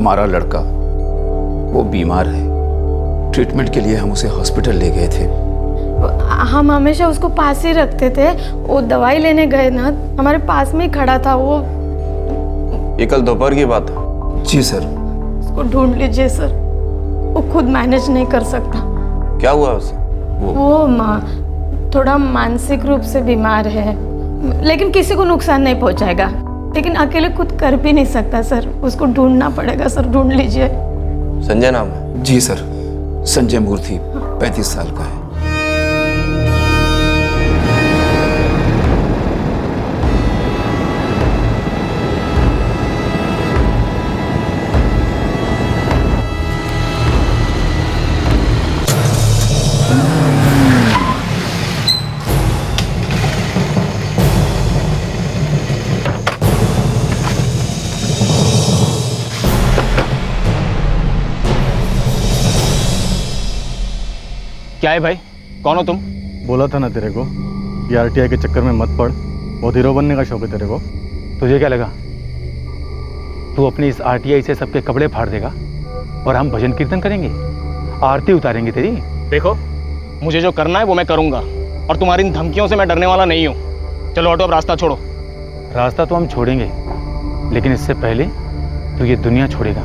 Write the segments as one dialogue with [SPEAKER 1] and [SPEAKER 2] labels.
[SPEAKER 1] हमारा लड़का वो बीमार है, ट्रीटमेंट के लिए हम उसे हॉस्पिटल ले गए थे।
[SPEAKER 2] हम हमेशा उसको पास ही रखते थे। वो दवाई लेने गए ना, हमारे पास में ही खड़ा था वो।
[SPEAKER 3] ये कल दोपहर की बात है?
[SPEAKER 1] जी सर।
[SPEAKER 2] उसको ढूंढ लीजिए सर, वो खुद मैनेज नहीं कर सकता।
[SPEAKER 3] क्या हुआ उसे?
[SPEAKER 2] वो थोड़ा मानसिक रूप से बीमार है, लेकिन किसी को नुकसान नहीं पहुंचाएगा, लेकिन अकेले खुद कर भी नहीं सकता सर। उसको ढूंढना पड़ेगा सर, ढूंढ लीजिए।
[SPEAKER 3] संजय नाम है?
[SPEAKER 1] जी सर, संजय मूर्ति, 35 साल का है।
[SPEAKER 4] क्या है भाई, कौन हो तुम?
[SPEAKER 5] बोला था ना तेरे को, ये आरटीआई के चक्कर में मत पड़। बहुत हीरो बनने का शौक है तेरे को।
[SPEAKER 4] तुझे क्या लगा तू अपनी इस आरटीआई से सबके कपड़े फाड़ देगा और हम भजन कीर्तन करेंगे, आरती उतारेंगे तेरी? देखो, मुझे जो करना है वो मैं करूंगा, और तुम्हारी इन धमकियों से मैं डरने वाला नहीं हूँ। चलो ऑटो, अब रास्ता छोड़ो। रास्ता तो हम छोड़ेंगे, लेकिन इससे पहले तू ये दुनिया छोड़ेगा।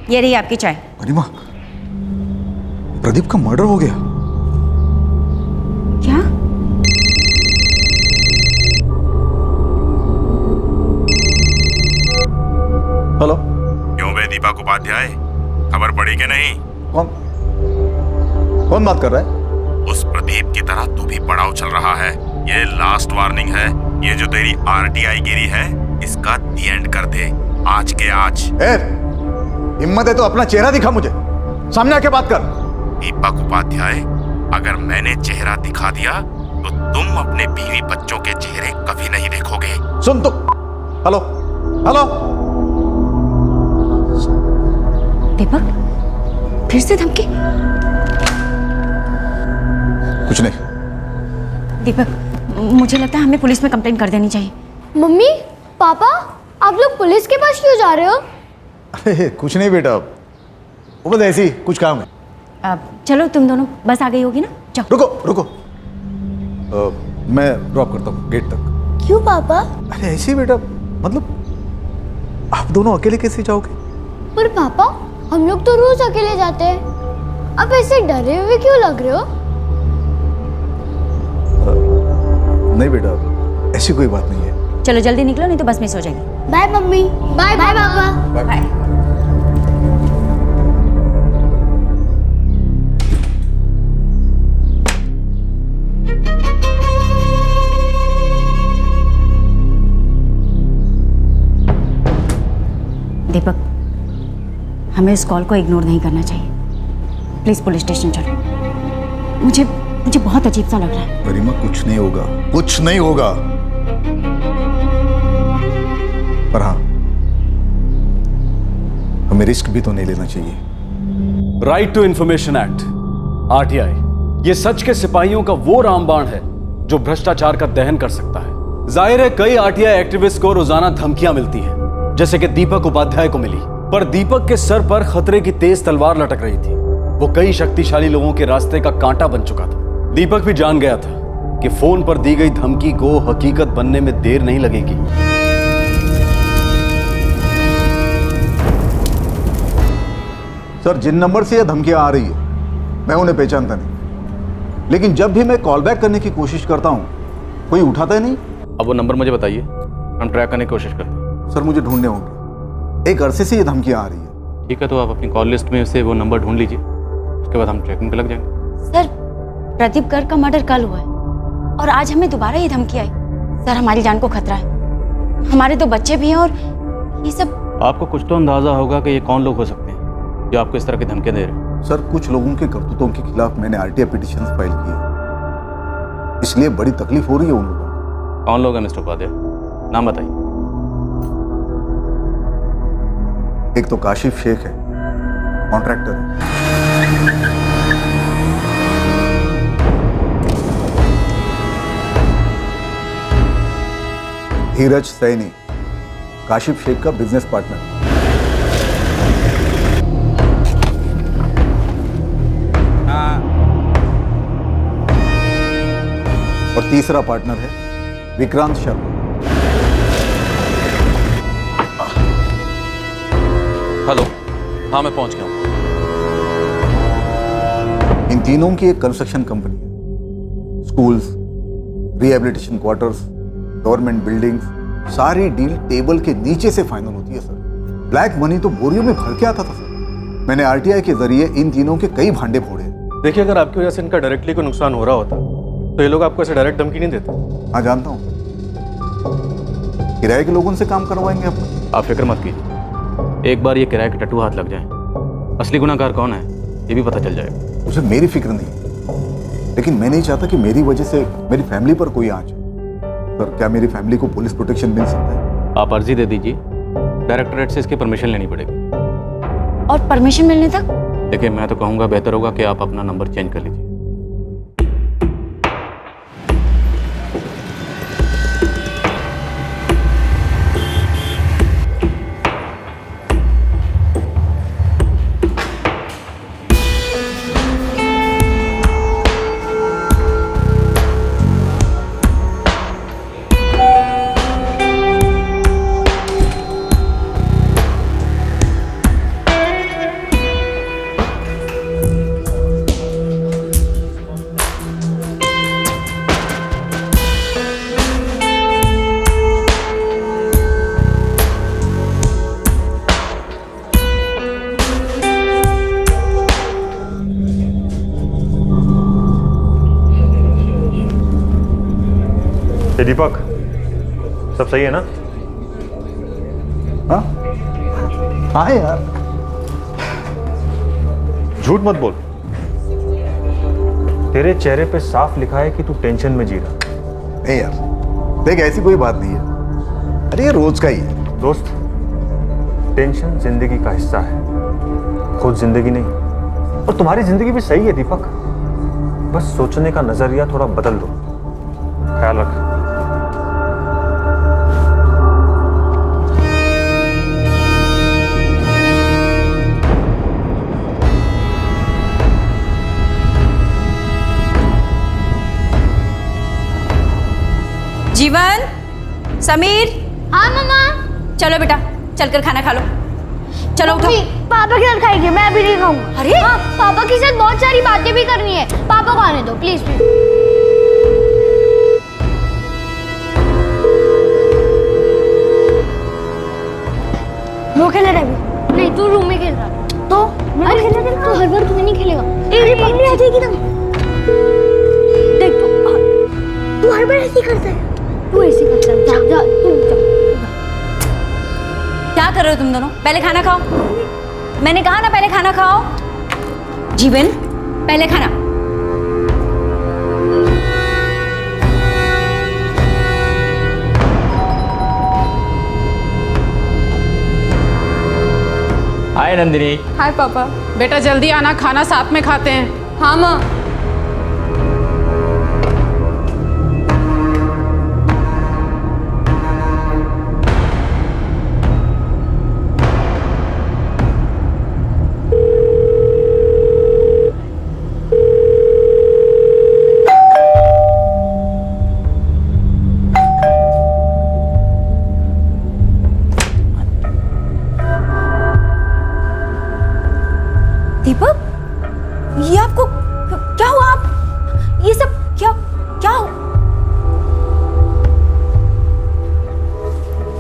[SPEAKER 6] ये रही आपकी चाय।
[SPEAKER 7] गरिमा, प्रदीप का मर्डर हो गया।
[SPEAKER 6] क्या?
[SPEAKER 7] हेलो।
[SPEAKER 8] क्यों बे दीपक उपाध्याय, खबर पड़ी कि नहीं?
[SPEAKER 7] कौन बात कर रहा है?
[SPEAKER 8] उस प्रदीप की तरह तू भी बड़ा उछल रहा है। ये लास्ट वार्निंग है। ये जो तेरी आरटीआई गिरी है, इसका दी एंड कर दे, आज के आज।
[SPEAKER 7] हिम्मत है तो अपना चेहरा दिखा मुझे, सामने आके बात कर।
[SPEAKER 8] दीपक उपाध्याय, अगर मैंने चेहरा दिखा दिया तो तुम अपने बीवी बच्चों के चेहरे कभी नहीं देखोगे।
[SPEAKER 7] सुन तो। Hello hello.
[SPEAKER 6] दीपक, फिर से धमकी?
[SPEAKER 7] कुछ नहीं।
[SPEAKER 6] दीपक, मुझे लगता है हमें पुलिस में कंप्लेंट कर देनी चाहिए।
[SPEAKER 9] मम्मी, पापा, आप लोग पुलिस के पास क्यों जा रहे हो?
[SPEAKER 7] अरे कुछ नहीं बेटा, वो बस ऐसे ही कुछ काम है।
[SPEAKER 6] चलो तुम दोनों, बस आ गई होगी ना, जाओ।
[SPEAKER 7] रुको रुको, मैं ड्रॉप करता हूँ गेट तक।
[SPEAKER 9] क्यों पापा?
[SPEAKER 7] अरे ऐसे ही बेटा, मतलब आप दोनों अकेले कैसे जाओगे?
[SPEAKER 9] पर पापा, हम लोग तो रोज अकेले जाते हैं। आप ऐसे डरे हुए क्यों लग रहे हो?
[SPEAKER 7] नहीं बेटा, ऐसी कोई बात नहीं है।
[SPEAKER 6] चलो जल्दी निकलो, नहीं तो बस मिस हो जाएगी।
[SPEAKER 9] Bye mummy. Bye bye papa.
[SPEAKER 7] Bye.
[SPEAKER 6] Deepak, हमें उस कॉल को इग्नोर नहीं करना चाहिए। प्लीज पुलिस स्टेशन चलो। मुझे बहुत अजीब सा लग रहा है।
[SPEAKER 7] गरिमा, कुछ नहीं होगा, कुछ नहीं होगा। पर हाँ, हमें रिस्क भी तो नहीं लेना चाहिए।
[SPEAKER 10] Right to information act, RTI, ये सच के सिपाहियों का वो रामबाण है जो भ्रष्टाचार का दहन कर सकता है। जाहिर है कई आरटीआई एक्टिविस्ट को रोजाना धमकियां मिलती हैं, जैसे कि दीपक उपाध्याय को मिली। पर दीपक के सर पर खतरे की तेज तलवार लटक रही थी। वो कई शक्तिशाली लोगों के रास्ते का कांटा बन चुका था। दीपक भी जान गया था कि फोन पर दी गई धमकी को हकीकत बनने में देर नहीं लगेगी।
[SPEAKER 7] सर, जिन नंबर से यह धमकियां आ रही है, मैं उन्हें पहचानता नहीं, लेकिन जब भी मैं कॉल बैक करने की कोशिश करता हूं, कोई उठाता ही नहीं।
[SPEAKER 3] अब वो नंबर मुझे बताइए, हम ट्रैक करने की कोशिश करते हैं।
[SPEAKER 7] सर, मुझे ढूंढने होंगे। एक अरसे से ये धमकियां आ रही है।
[SPEAKER 4] ठीक है, तो आप अपनी कॉल लिस्ट में से वो नंबर ढूंढ लीजिए, उसके बाद हम ट्रैकिंग पे लग जाएंगे।
[SPEAKER 6] सर, प्रदीप गर्ग का मर्डर कल हुआ है और आज हमें दोबारा ये धमकी आई। सर, हमारी जान को खतरा है, हमारे 2 बच्चे भी हैं और ये सब।
[SPEAKER 4] आपको कुछ तो अंदाजा होगा कि ये कौन लोग हो सकते हैं जो आपको इस तरह की धमकियां दे रहे हैं।
[SPEAKER 7] सर, कुछ लोगों के करतूतों के खिलाफ मैंने आरटीआई पिटीशन फाइल की है, इसलिए बड़ी तकलीफ हो रही है उन लोगों को।
[SPEAKER 4] कौन लोग हैं मिस्टर उपाध्याय, नाम बताइए।
[SPEAKER 7] एक तो काशिफ शेख है, कॉन्ट्रैक्टर है। धीरज सैनी, काशिफ शेख का बिजनेस पार्टनर। और तीसरा पार्टनर है विक्रांत शर्मा।
[SPEAKER 11] हेलो, हाँ मैं पहुंच गया हूँ।
[SPEAKER 7] इन तीनों की एक कंस्ट्रक्शन कंपनी है। Schools, rehabilitation quarters, government buildings, सारी डील टेबल के नीचे से फाइनल होती है सर। ब्लैक मनी तो बोरियों में भर के आता था सर। मैंने आरटीआई के जरिए इन तीनों के कई भांडे फोड़े।
[SPEAKER 5] देखिए, अगर आपकी वजह से इनका डायरेक्टली कोई नुकसान हो रहा होता तो ये लोग आपको ऐसे डायरेक्ट धमकी नहीं देते।
[SPEAKER 7] हाँ जानता हूँ, किराए के लोगों से काम करवाएंगे आप।
[SPEAKER 4] आप फिक्र मत कीजिए, एक बार ये किराए के टट्टू हाथ लग जाए, असली गुनाहगार कौन है ये भी पता चल जाएगा।
[SPEAKER 7] मुझे मेरी फिक्र नहीं, लेकिन मैं नहीं चाहता कि मेरी वजह से मेरी फैमिली पर कोई आंच। सर, क्या मेरी फैमिली को पुलिस प्रोटेक्शन मिल सकता है?
[SPEAKER 4] आप अर्जी दे दीजिए, डायरेक्टरेट से इसकी परमिशन लेनी पड़ेगी।
[SPEAKER 6] और परमिशन मिलने तक?
[SPEAKER 4] देखिए, मैं तो कहूँगा बेहतर होगा कि आप अपना नंबर चेंज कर लीजिए।
[SPEAKER 5] दीपक, सब सही है ना?
[SPEAKER 7] हाँ हाँ यार,
[SPEAKER 5] झूठ मत बोल। तेरे चेहरे पे साफ लिखा है कि तू टेंशन में जी रहा।
[SPEAKER 7] नहीं यार, देख ऐसी कोई बात नहीं है। अरे ये रोज का ही है।
[SPEAKER 5] दोस्त, टेंशन जिंदगी का हिस्सा है, खुद जिंदगी नहीं। और तुम्हारी जिंदगी भी सही है दीपक, बस सोचने का नजरिया थोड़ा बदल दो। ख्याल रख।
[SPEAKER 6] जीवन, समीर।
[SPEAKER 9] हाँ मम्मा।
[SPEAKER 6] चलो बेटा, चलकर खाना खा लो। चलो उठो।
[SPEAKER 9] पापा के साथ खाएंगे, मैं अभी नहीं खाऊंगा।
[SPEAKER 6] अरे
[SPEAKER 9] हाँ, पापा के साथ बहुत सारी बातें भी करनी है। पापा को आने दो प्लीज प्लीज। वो खेल रहा है? नहीं, तू रूम में खेल रहा। तो अरे तू हर बार तू नहीं खेलेगा। मम्मी आ जाएगी ना। देख तू हर बार ऐसे ही करता है। तू ऐसे करता है। जा जा तू जा।
[SPEAKER 6] क्या कर रहे हो तुम दोनों? पहले खाना खाओ। मैंने कहा ना पहले खाना खाओ। जीवन, पहले खाना।
[SPEAKER 4] हाय नंदिनी।
[SPEAKER 12] हाय पापा। बेटा जल्दी आना, खाना साथ में खाते हैं। हाँ माँ।
[SPEAKER 6] दीपक, ये आपको क्या हुआ? आप ये सब क्या क्या हो?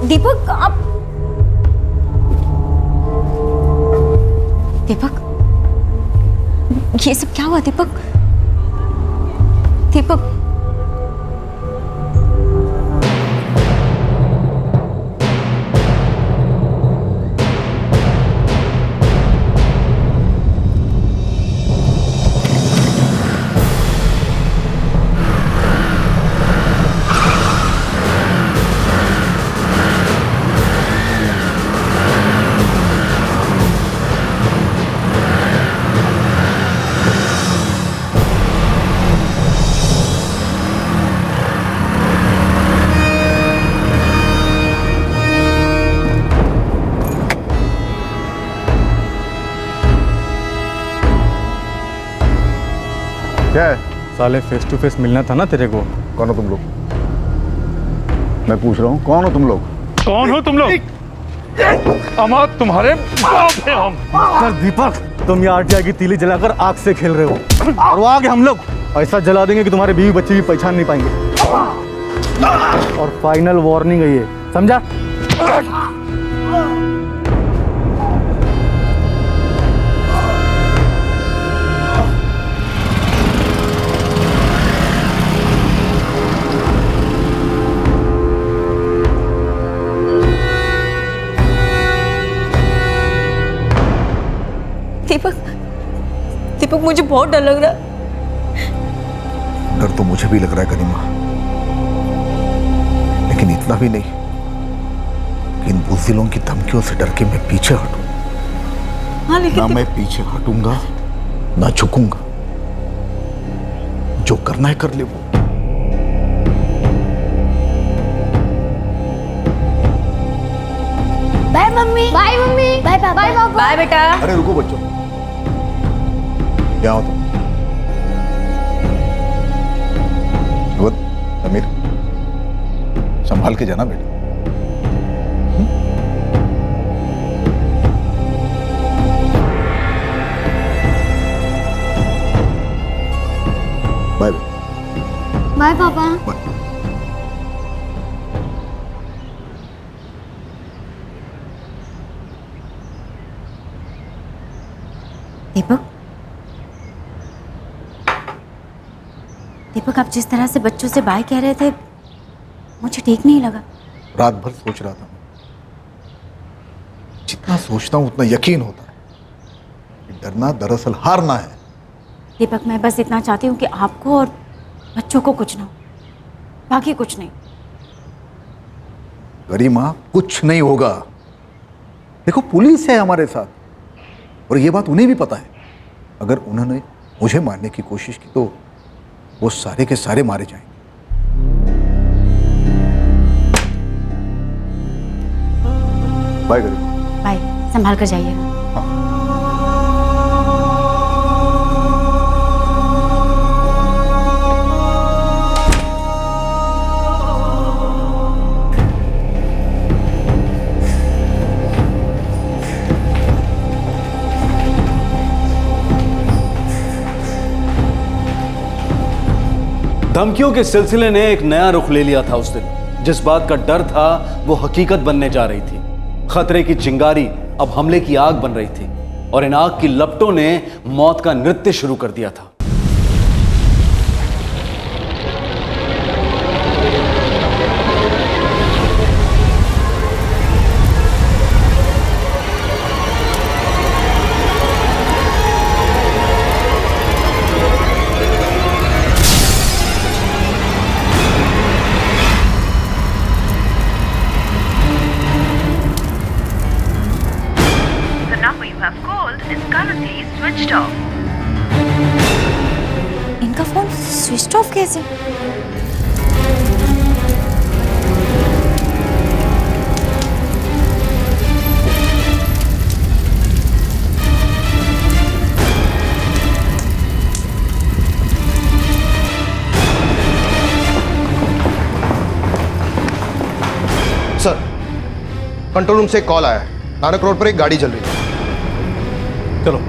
[SPEAKER 6] दीपक, आप दीपक, ये सब क्या हुआ दीपक? दीपक,
[SPEAKER 5] क्या है?
[SPEAKER 4] साले फेस टू फेस मिलना था ना तेरे को।
[SPEAKER 7] कौन हो तुम लोग? मैं पूछ रहा हूँ, कौन हो तुम लोग?
[SPEAKER 4] कौन हो तुम लोग? अमाद तुम्हारे बाप हैं हम। सर दीपक, तुम ये आरटीआई की तीली जलाकर आग से खेल रहे हो, और वो आग हम लोग ऐसा जला देंगे कि तुम्हारे बीवी बच्चे भी पहचान नहीं पाएंगे। और फाइनल वार्निंग है ये, समझा?
[SPEAKER 6] दीपक, दीपक मुझे बहुत डर लग रहा है।
[SPEAKER 7] डर तो मुझे भी लग रहा है करीमा, लेकिन इतना भी नहीं कि इन बुज़दिलों की धमकियों से डर के मैं पीछे हटूं।
[SPEAKER 6] हाँ, लेकिन
[SPEAKER 7] ना मैं पीछे हटूंगा ना झुकूंगा। जो करना है कर ले वो।
[SPEAKER 9] Bye mummy, bye mummy, bye papa, bye papa,
[SPEAKER 6] bye बेटा।
[SPEAKER 7] अरे रुको बच्चों, क्या हो तुम? समीर, संभाल के जाना बेटा। बाय
[SPEAKER 9] बाय पापा।
[SPEAKER 6] दीपक, दीपक, आप जिस तरह से बच्चों से बाय कह रहे थे मुझे ठीक नहीं लगा।
[SPEAKER 7] रात भर सोच रहा था मैं। जितना सोचता हूं उतना यकीन होता है कि डरना दरअसल हारना है।
[SPEAKER 6] दीपक, मैं बस इतना चाहती हूँ कि आपको और बच्चों को कुछ ना हो, बाकी कुछ नहीं।
[SPEAKER 7] गरिमा, कुछ नहीं होगा। देखो, पुलिस है हमारे साथ, और ये बात उन्हें भी पता है। अगर उन्होंने मुझे मारने की कोशिश की तो वो सारे के सारे मारे जाएंगे। बाय गरिमा।
[SPEAKER 6] बाय, संभाल कर जाइएगा।
[SPEAKER 10] धमकियों के सिलसिले ने एक नया रुख ले लिया था उस दिन। जिस बात का डर था वो हकीकत बनने जा रही थी। खतरे की चिंगारी अब हमले की आग बन रही थी, और इन आग की लपटों ने मौत का नृत्य शुरू कर दिया था।
[SPEAKER 6] इनका फोन स्विच ऑफ कैसे?
[SPEAKER 13] सर, कंट्रोल रूम से एक कॉल आया है। नानक रोड पर एक गाड़ी चल रही है।
[SPEAKER 4] चलो।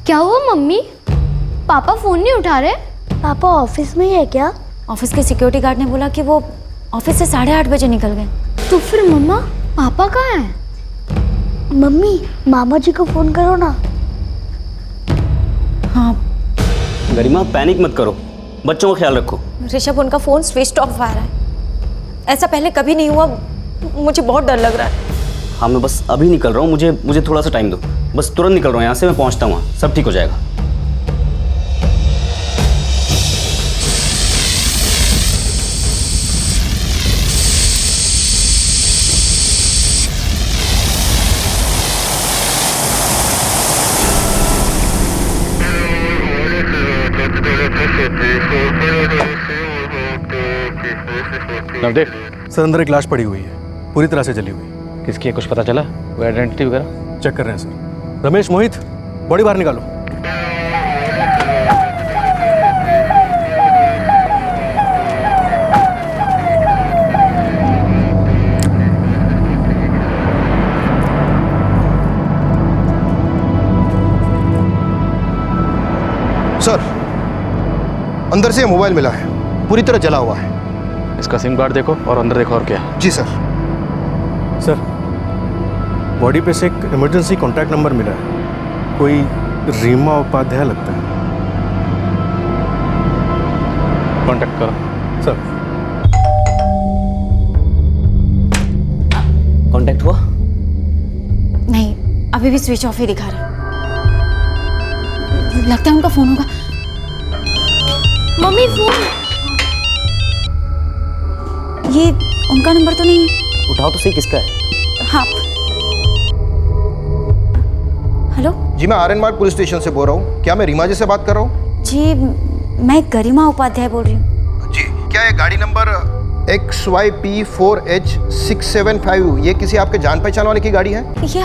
[SPEAKER 9] क्या हुआ मम्मी? पापा फोन नहीं उठा रहे? पापा ऑफिस में ही है क्या?
[SPEAKER 6] ऑफिस के सिक्योरिटी गार्ड ने बोला कि वो ऑफिस से 8:30 बजे निकल गए।
[SPEAKER 9] तो फिर मम्मा? पापा कहाँ हैं? मम्मी, मामा जी को फोन करो ना।
[SPEAKER 6] हाँ
[SPEAKER 14] गरिमा पैनिक मत करो, बच्चों का ख्याल रखो।
[SPEAKER 15] ऋषभ, उनका फोन स्विच ऑफ आ रहा है। ऐसा पहले कभी नहीं हुआ, मुझे बहुत डर लग रहा है।
[SPEAKER 14] हाँ मैं बस अभी निकल रहा हूँ, मुझे थोड़ा सा टाइम दो, बस तुरंत निकल रहा हूँ यहाँ से, मैं पहुँचता हूँ, सब ठीक हो जाएगा।
[SPEAKER 4] नवदेव
[SPEAKER 13] सर अंदर एक लाश पड़ी हुई है, पूरी तरह से जली हुई।
[SPEAKER 4] किसकी है, कुछ पता चला? कोई आइडेंटिटी वगैरह?
[SPEAKER 13] चेक कर रहे हैं सर। रमेश, मोहित, बॉडी बाहर निकालो। सर अंदर से मोबाइल मिला है, पूरी तरह जला हुआ है।
[SPEAKER 4] इसका सिम कार्ड देखो और अंदर देखो और क्या है।
[SPEAKER 13] जी सर। सर बॉडी पे से एक इमरजेंसी कॉन्टैक्ट नंबर मिला है, कोई रीमा उपाध्याय लगता है।
[SPEAKER 4] कांटेक्ट करो।
[SPEAKER 13] सर
[SPEAKER 14] कांटेक्ट हुआ?
[SPEAKER 6] नहीं, अभी भी स्विच ऑफ ही दिखा रहा है। लगता है उनका फोन होगा।
[SPEAKER 9] Mummy phone.
[SPEAKER 6] ये उनका नंबर तो नहीं है।
[SPEAKER 14] उठाओ तो सही, किसका है?
[SPEAKER 6] हाँ। हेलो
[SPEAKER 13] जी, मैं आर्यन मार्ग पुलिस स्टेशन से बोल रहा हूँ। क्या मैं रीमा जी से बात कर रहा हूँ?
[SPEAKER 6] जी, मैं गरिमा उपाध्याय बोल रही हूँ।
[SPEAKER 13] जी, क्या ये गाड़ी नंबर XYP4H675 ये किसी आपके जान पहचान वाले की गाड़ी है?
[SPEAKER 15] ये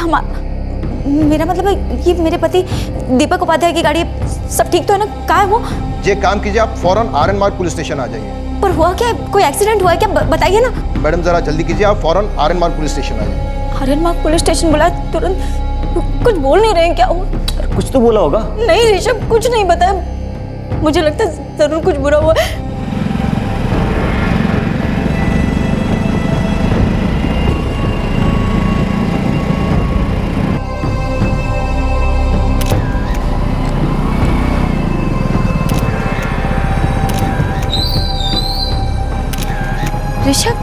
[SPEAKER 15] मेरा मतलब है, ये मेरे पति दीपक उपाध्याय की गाड़ी है। सब ठीक तो है ना? कहाँ है वो?
[SPEAKER 13] ये काम कीजिए, आप फौरन आर्यन मार्ग पुलिस स्टेशन आ जाइए।
[SPEAKER 15] पर हुआ क्या है? कोई एक्सीडेंट हुआ है क्या? बताइए ना।
[SPEAKER 13] मैडम जरा जल्दी कीजिए, आप फौरन आर्यन मार्ग पुलिस स्टेशन आ जाइए।
[SPEAKER 15] आर्यन मार्ग पुलिस स्टेशन बुलाया तुरंत? कुछ बोल नहीं रहे हैं क्या? हुआ
[SPEAKER 14] कुछ तो बोला होगा।
[SPEAKER 15] नहीं ऋषभ, कुछ नहीं बताया। मुझे लगता है जरूर कुछ बुरा हुआ है। ऋषभ,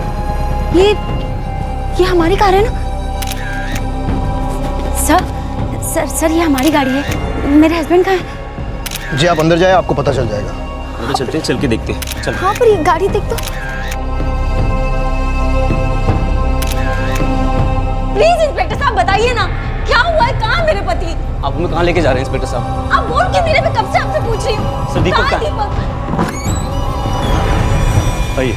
[SPEAKER 15] ये हमारी कार है ना?
[SPEAKER 6] सर ये हमारी गाड़ी है। मेरे हस्बैंड कहाँ है?
[SPEAKER 13] जी आप अंदर जाए, आपको पता चल जाएगा।
[SPEAKER 14] अंदर चलते हैं, चल के देखते हैं। चल।
[SPEAKER 15] हाँ पर ये गाड़ी देख तो। प्लीज इंस्पेक्टर साहब बताइए ना, क्या हुआ है? कहाँ मेरे पति?
[SPEAKER 14] आप हमें कहाँ लेके जा रहे हैं इंस्पेक्टर साहब?
[SPEAKER 15] आप बोल के मेरे, मैं कब से आपसे पूछ रही हूँ।
[SPEAKER 14] सर दीपक का।
[SPEAKER 13] आइए।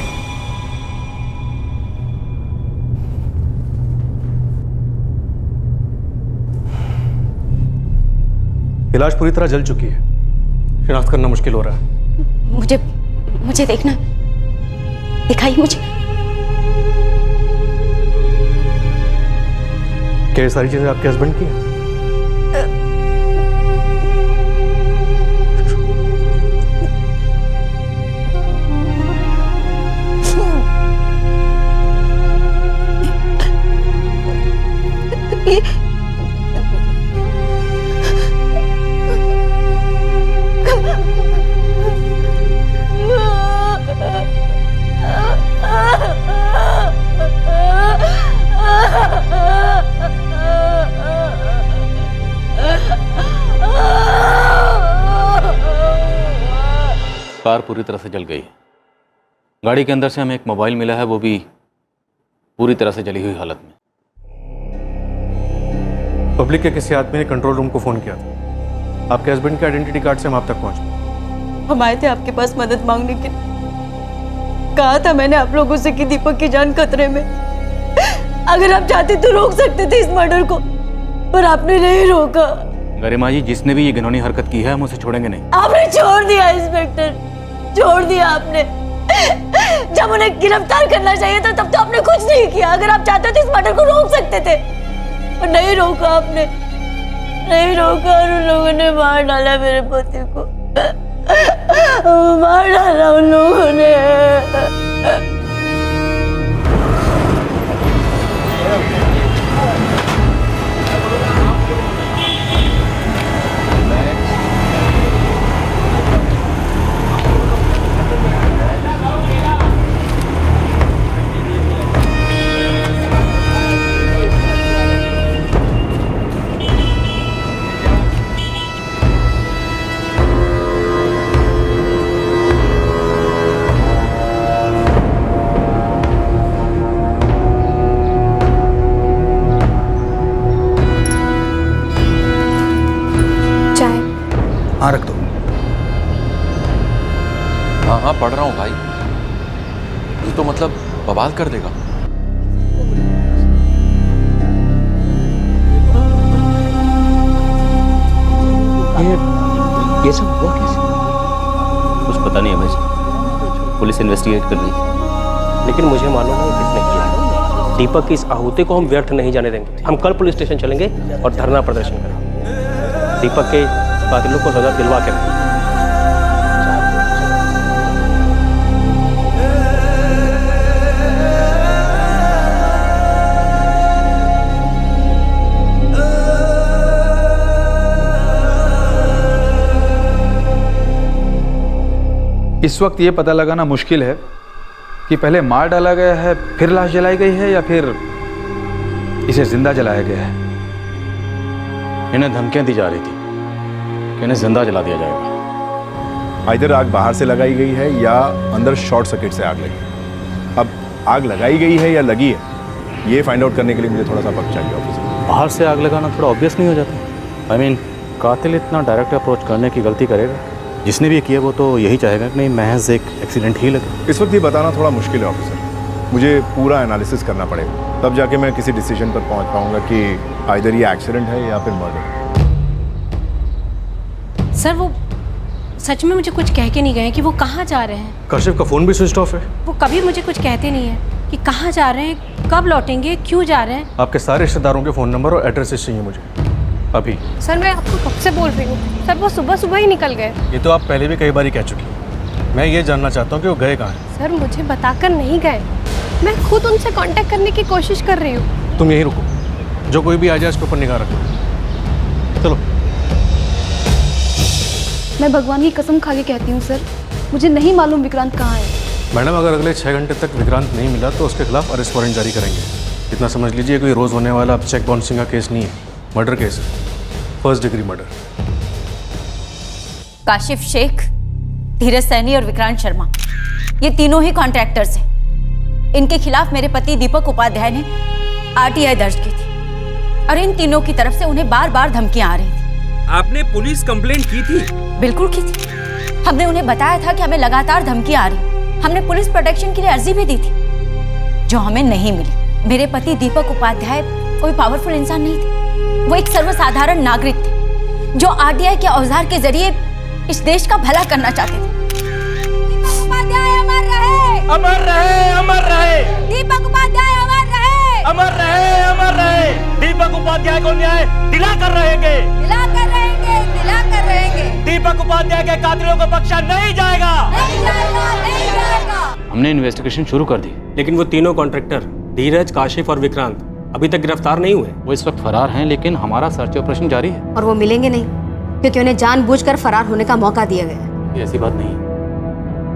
[SPEAKER 13] लाश पूरी तरह जल चुकी है, शिनाख्त करना मुश्किल हो रहा है।
[SPEAKER 6] मुझे देखना, दिखाइए मुझे।
[SPEAKER 13] क्या ये सारी चीजें आपके हस्बैंड की हैं?
[SPEAKER 11] कार पूरी तरह से जल गई है। गाड़ी के अंदर से हमें एक मोबाइल मिला है, वो भी पूरी तरह से जली हुई हालत में।
[SPEAKER 13] पब्लिक के किसी आदमी ने कंट्रोल रूम को फोन किया था। आपके हस्बैंड के आइडेंटिटी कार्ड से हम आप तक पहुंचे।
[SPEAKER 15] हम आए थे आपके पास मदद मांगने के। कहा था मैंने आप लोगों से कि दीपक की जान खतरे में। अगर आप चाहते तो रोक सकते थे इस मर्डर को, पर आपने नहीं रोका।
[SPEAKER 11] गरिमा जी, जिसने भी ये घिनौनी हरकत की है हम उसे छोड़ेंगे नहीं।
[SPEAKER 15] आपने छोड़ दिया इंस्पेक्टर, छोड़ दिया आपने। जब उन्हें गिरफ्तार करना चाहिए था तब तो आपने कुछ नहीं किया। अगर आप चाहते तो इस मर्डर को रोक सकते थे, पर नहीं रोका आपने, नहीं रोका। और उन लोगों ने मार डाला मेरे पति को, मार डाला उन लोगों ने।
[SPEAKER 10] बवाल कर देगा।
[SPEAKER 14] ये सब हुआ कैसे? कुछ पता नहीं है भाई, पुलिस इन्वेस्टिगेट कर रही है।
[SPEAKER 16] लेकिन मुझे मालूम है किसने किया है। दीपक की इस आहुति को हम व्यर्थ नहीं जाने देंगे। हम कल पुलिस स्टेशन चलेंगे और धरना प्रदर्शन करेंगे। दीपक के कातिलों को सजा दिलवा के रहेंगे।
[SPEAKER 1] इस वक्त ये पता लगाना मुश्किल है कि पहले मार डाला गया है फिर लाश जलाई गई है या फिर इसे जिंदा जलाया गया है।
[SPEAKER 11] इन्हें धमकियां दी जा रही थी कि इन्हें जिंदा जला दिया जाएगा।
[SPEAKER 13] इधर आग बाहर से लगाई गई है या अंदर शॉर्ट सर्किट से आग लगी। अब आग लगाई गई है या लगी है, ये फाइंड आउट करने के लिए मुझे थोड़ा सा वक्त चाहिए ऑफिसर।
[SPEAKER 11] बाहर से आग लगाना थोड़ा ऑब्वियस नहीं हो जाता? I mean, कातिल इतना डायरेक्ट अप्रोच करने की गलती करेगा? जिसने भी किया वो तो यही चाहेगा कि नहीं महज एक एक्सीडेंट ही लगे।
[SPEAKER 13] इस वक्त ये बताना थोड़ा मुश्किल है ऑफिसर, मुझे पूरा एनालिसिस करना पड़ेगा, तब जाके मैं किसी डिसीजन पर पहुंच पाऊंगा कि आइदर ये एक्सीडेंट है या फिर मर्डर।
[SPEAKER 17] सर वो सच में मुझे कुछ कह के नहीं गए कि वो कहाँ जा रहे हैं।
[SPEAKER 13] काशिफ का फोन भी स्विच ऑफ है।
[SPEAKER 17] वो कभी मुझे कुछ कहते नहीं है कि कहाँ जा रहे हैं, कब लौटेंगे, क्यों जा रहे हैं।
[SPEAKER 13] आपके सारे रिश्तेदारों के फ़ोन नंबर और एड्रेसेस चाहिए मुझे अभी।
[SPEAKER 2] सर मैं आपको कब से बोल रही हूँ सर, वो सुबह सुबह ही निकल गए।
[SPEAKER 13] ये तो आप पहले भी कई बार कह चुकी हैं। मैं ये जानना चाहता हूँ कि वो गए कहाँ हैं।
[SPEAKER 2] सर मुझे बताकर नहीं गए, मैं खुद उनसे कांटेक्ट करने की कोशिश कर रही हूँ।
[SPEAKER 13] तुम यहीं रुको, जो कोई भी आ जाए उसके ऊपर निगाह रखो। चलो।
[SPEAKER 18] मैं भगवान की कसम खा के कहती हूँ सर, मुझे नहीं मालूम विक्रांत कहाँ है।
[SPEAKER 13] मैडम अगर अगले 6 घंटे तक विक्रांत नहीं मिला तो उसके खिलाफ अरेस्ट वारंट जारी करेंगे। इतना समझ लीजिए कोई रोज़ होने वाला चेक बाउंसिंग का केस नहीं है, मर्डर केस है, 1st degree murder.
[SPEAKER 15] Kashif Sheikh, Dheeraj Saini और विक्रांत शर्मा, ये तीनों ही कॉन्ट्रैक्टर्स हैं। इनके खिलाफ मेरे पति दीपक उपाध्याय ने आरटीआई दर्ज की थी और इन तीनों की तरफ से उन्हें बार बार धमकियां आ रही थी।
[SPEAKER 19] आपने पुलिस कंप्लेंट की थी?
[SPEAKER 15] बिल्कुल की थी। हमने उन्हें बताया था कि हमें लगातार धमकियां आ रही। हमने पुलिस प्रोटेक्शन के लिए अर्जी भी दी थी जो हमें नहीं मिली। मेरे पति दीपक उपाध्याय कोई पावरफुल इंसान नहीं थे, वो एक सर्वसाधारण नागरिक थे जो आरटीआई के औजार के जरिए इस देश का भला करना चाहते थे। दीपक उपाध्याय अमर रहे,
[SPEAKER 19] अमर रहे, अमर रहे।
[SPEAKER 15] दीपक उपाध्याय अमर रहे,
[SPEAKER 19] अमर रहे, अमर रहे। दीपक उपाध्याय को न्याय दिला कर रहेंगे,
[SPEAKER 15] दिला कर रहेंगे, दिला कर रहेंगे।
[SPEAKER 19] दीपक उपाध्याय के कातिलों को बख्शा नहीं जाएगा,
[SPEAKER 15] नहीं जाएगा, नहीं जाएगा।
[SPEAKER 11] हमने इन्वेस्टिगेशन शुरू कर दी,
[SPEAKER 16] लेकिन वो तीनों कॉन्ट्रैक्टर धीरज, काशिफ और विक्रांत अभी तक गिरफ्तार नहीं हुए।
[SPEAKER 11] वो इस वक्त फरार हैं, लेकिन हमारा सर्च ऑपरेशन जारी है।
[SPEAKER 18] और वो मिलेंगे नहीं क्योंकि उन्हें जानबूझकर फरार होने का मौका दिया गया है।
[SPEAKER 11] ये ऐसी बात नहीं है।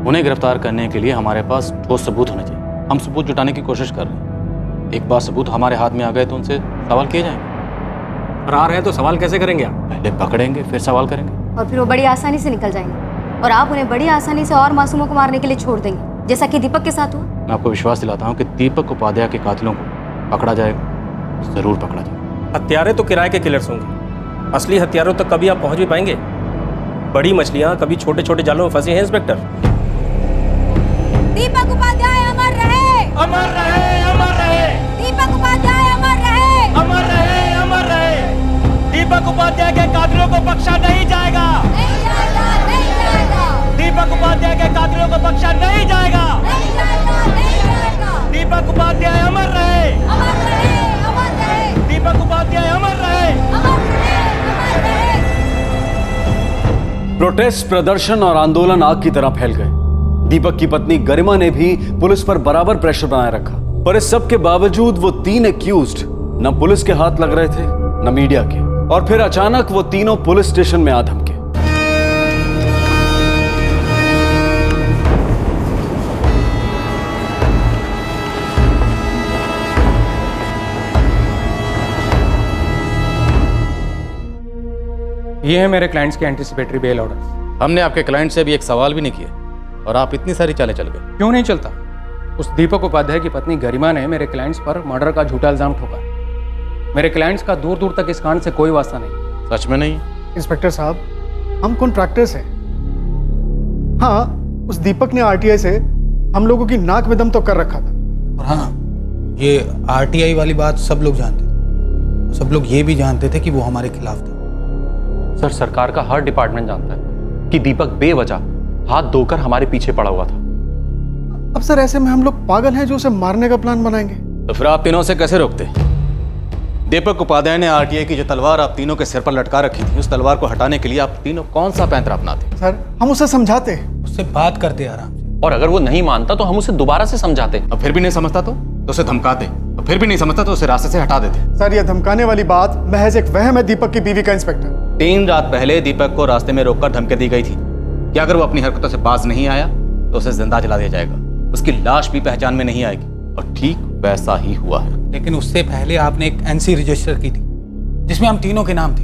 [SPEAKER 11] उन्हें गिरफ्तार करने के लिए हमारे पास ठोस सबूत होने चाहिए। हम सबूत जुटाने की कोशिश कर रहे हैं। एक बार सबूत हमारे हाथ में आ गए तो उनसे सवाल किए जाएंगे।
[SPEAKER 16] फरार है तो सवाल कैसे करेंगे आप?
[SPEAKER 11] पहले पकड़ेंगे फिर सवाल करेंगे।
[SPEAKER 18] और फिर वो बड़ी आसानी से निकल जाएंगे और आप उन्हें बड़ी आसानी से और मासूमों को मारने के लिए छोड़ देंगे, जैसा कि दीपक के साथ हुआ।
[SPEAKER 11] मैं आपको विश्वास दिलाता हूँ कि दीपक उपाध्याय के कातिलों को पकड़ा जाएगा, जरूर पकड़ा जाएगा।
[SPEAKER 16] हत्यारे तो किराए के किलर्स होंगे, असली हत्यारों तक कभी आप पहुंच भी पाएंगे? बड़ी मछलियां कभी छोटे छोटे जालों में फंसी हैं इंस्पेक्टर।
[SPEAKER 15] दीपक उपाध्याय अमर रहे,
[SPEAKER 19] अमर रहे, अमर रहे।
[SPEAKER 15] दीपक उपाध्याय अमर रहे,
[SPEAKER 19] अमर रहे, अमर रहे। दीपक उपाध्याय के कातिलों को बख्शा नहीं जाएगा,
[SPEAKER 15] नहीं जाएगा, नहीं जाएगा।
[SPEAKER 19] दीपक उपाध्याय के कातिलों को बख्शा नहीं जाएगा,
[SPEAKER 15] नहीं जाएगा, नहीं जाएगा।
[SPEAKER 19] दीपक उपाध्याय अमर रहे,
[SPEAKER 15] अमर रहे, अमर रहे।
[SPEAKER 19] दीपक उपाध्याय अमर रहे,
[SPEAKER 15] अमर रहे, अमर रहे।
[SPEAKER 10] प्रोटेस्ट, प्रदर्शन और आंदोलन आग की तरह फैल गए। दीपक की पत्नी गरिमा ने भी पुलिस पर बराबर प्रेशर बनाए रखा, पर इस सब के बावजूद वो 3 एक्यूज्ड न पुलिस के हाथ लग रहे थे न मीडिया के। और फिर अचानक वो तीनों पुलिस स्टेशन में आ धमके।
[SPEAKER 16] ये है मेरे क्लाइंट्स के एंटीसिपेटरी बेल ऑर्डर।
[SPEAKER 11] हमने आपके क्लाइंट से अभी एक सवाल भी नहीं किया और आप इतनी सारी चालें चल गए।
[SPEAKER 16] क्यों नहीं चलता? उस दीपक उपाध्याय की पत्नी गरिमा ने मेरे क्लाइंट्स पर मर्डर का झूठा इल्जाम ठोका। मेरे क्लाइंट्स का दूर दूर तक इस कांड से कोई वास्ता नहीं।
[SPEAKER 11] सच में नहीं?
[SPEAKER 20] इंस्पेक्टर साहब, हम कॉन्ट्रैक्टर्स हैं। हाँ, उस दीपक ने आरटीआई से हम लोगों की नाक में दम तो कर रखा था,
[SPEAKER 21] और हाँ, ये आरटीआई वाली बात सब लोग जानते थे। सब लोग ये भी जानते थे कि वो हमारे खिलाफ था।
[SPEAKER 11] सर, सरकार का हर डिपार्टमेंट जानता है कि दीपक बेवजह हाथ धोकर हमारे पीछे पड़ा हुआ था।
[SPEAKER 20] अब सर ऐसे में हम लोग पागल हैं जो उसे मारने का प्लान बनाएंगे?
[SPEAKER 11] तो फिर आप तीनों से कैसे रोकते? दीपक उपाध्याय ने आरटीआई की जो तलवार आप तीनों के सिर पर लटका रखी थी, उस तलवार को हटाने के लिए आप तीनों कौन सा पैंतरा अपनाते?
[SPEAKER 20] सर हम उसे समझाते,
[SPEAKER 21] उससे बात करते आराम से।
[SPEAKER 11] और अगर वो नहीं मानता तो हम उसे दोबारा से समझाते। अब फिर भी नहीं समझता तो उसे धमकाते। अब फिर भी नहीं समझता तो उसे रास्ते से हटा देते।
[SPEAKER 20] सर ये धमकाने वाली बात महज एक वहम है दीपक की बीवी का इंस्पेक्टर।
[SPEAKER 11] 3 रात पहले दीपक को रास्ते में रोककर धमकी दी गई थी कि अगर वो अपनी हरकतों से बाज नहीं आया तो उसे जिंदा जला दिया जाएगा, उसकी लाश भी पहचान में नहीं आएगी। और ठीक वैसा ही हुआ है।
[SPEAKER 21] लेकिन उससे पहले आपने एक एनसी रजिस्टर की थी जिसमें हम तीनों के नाम थे।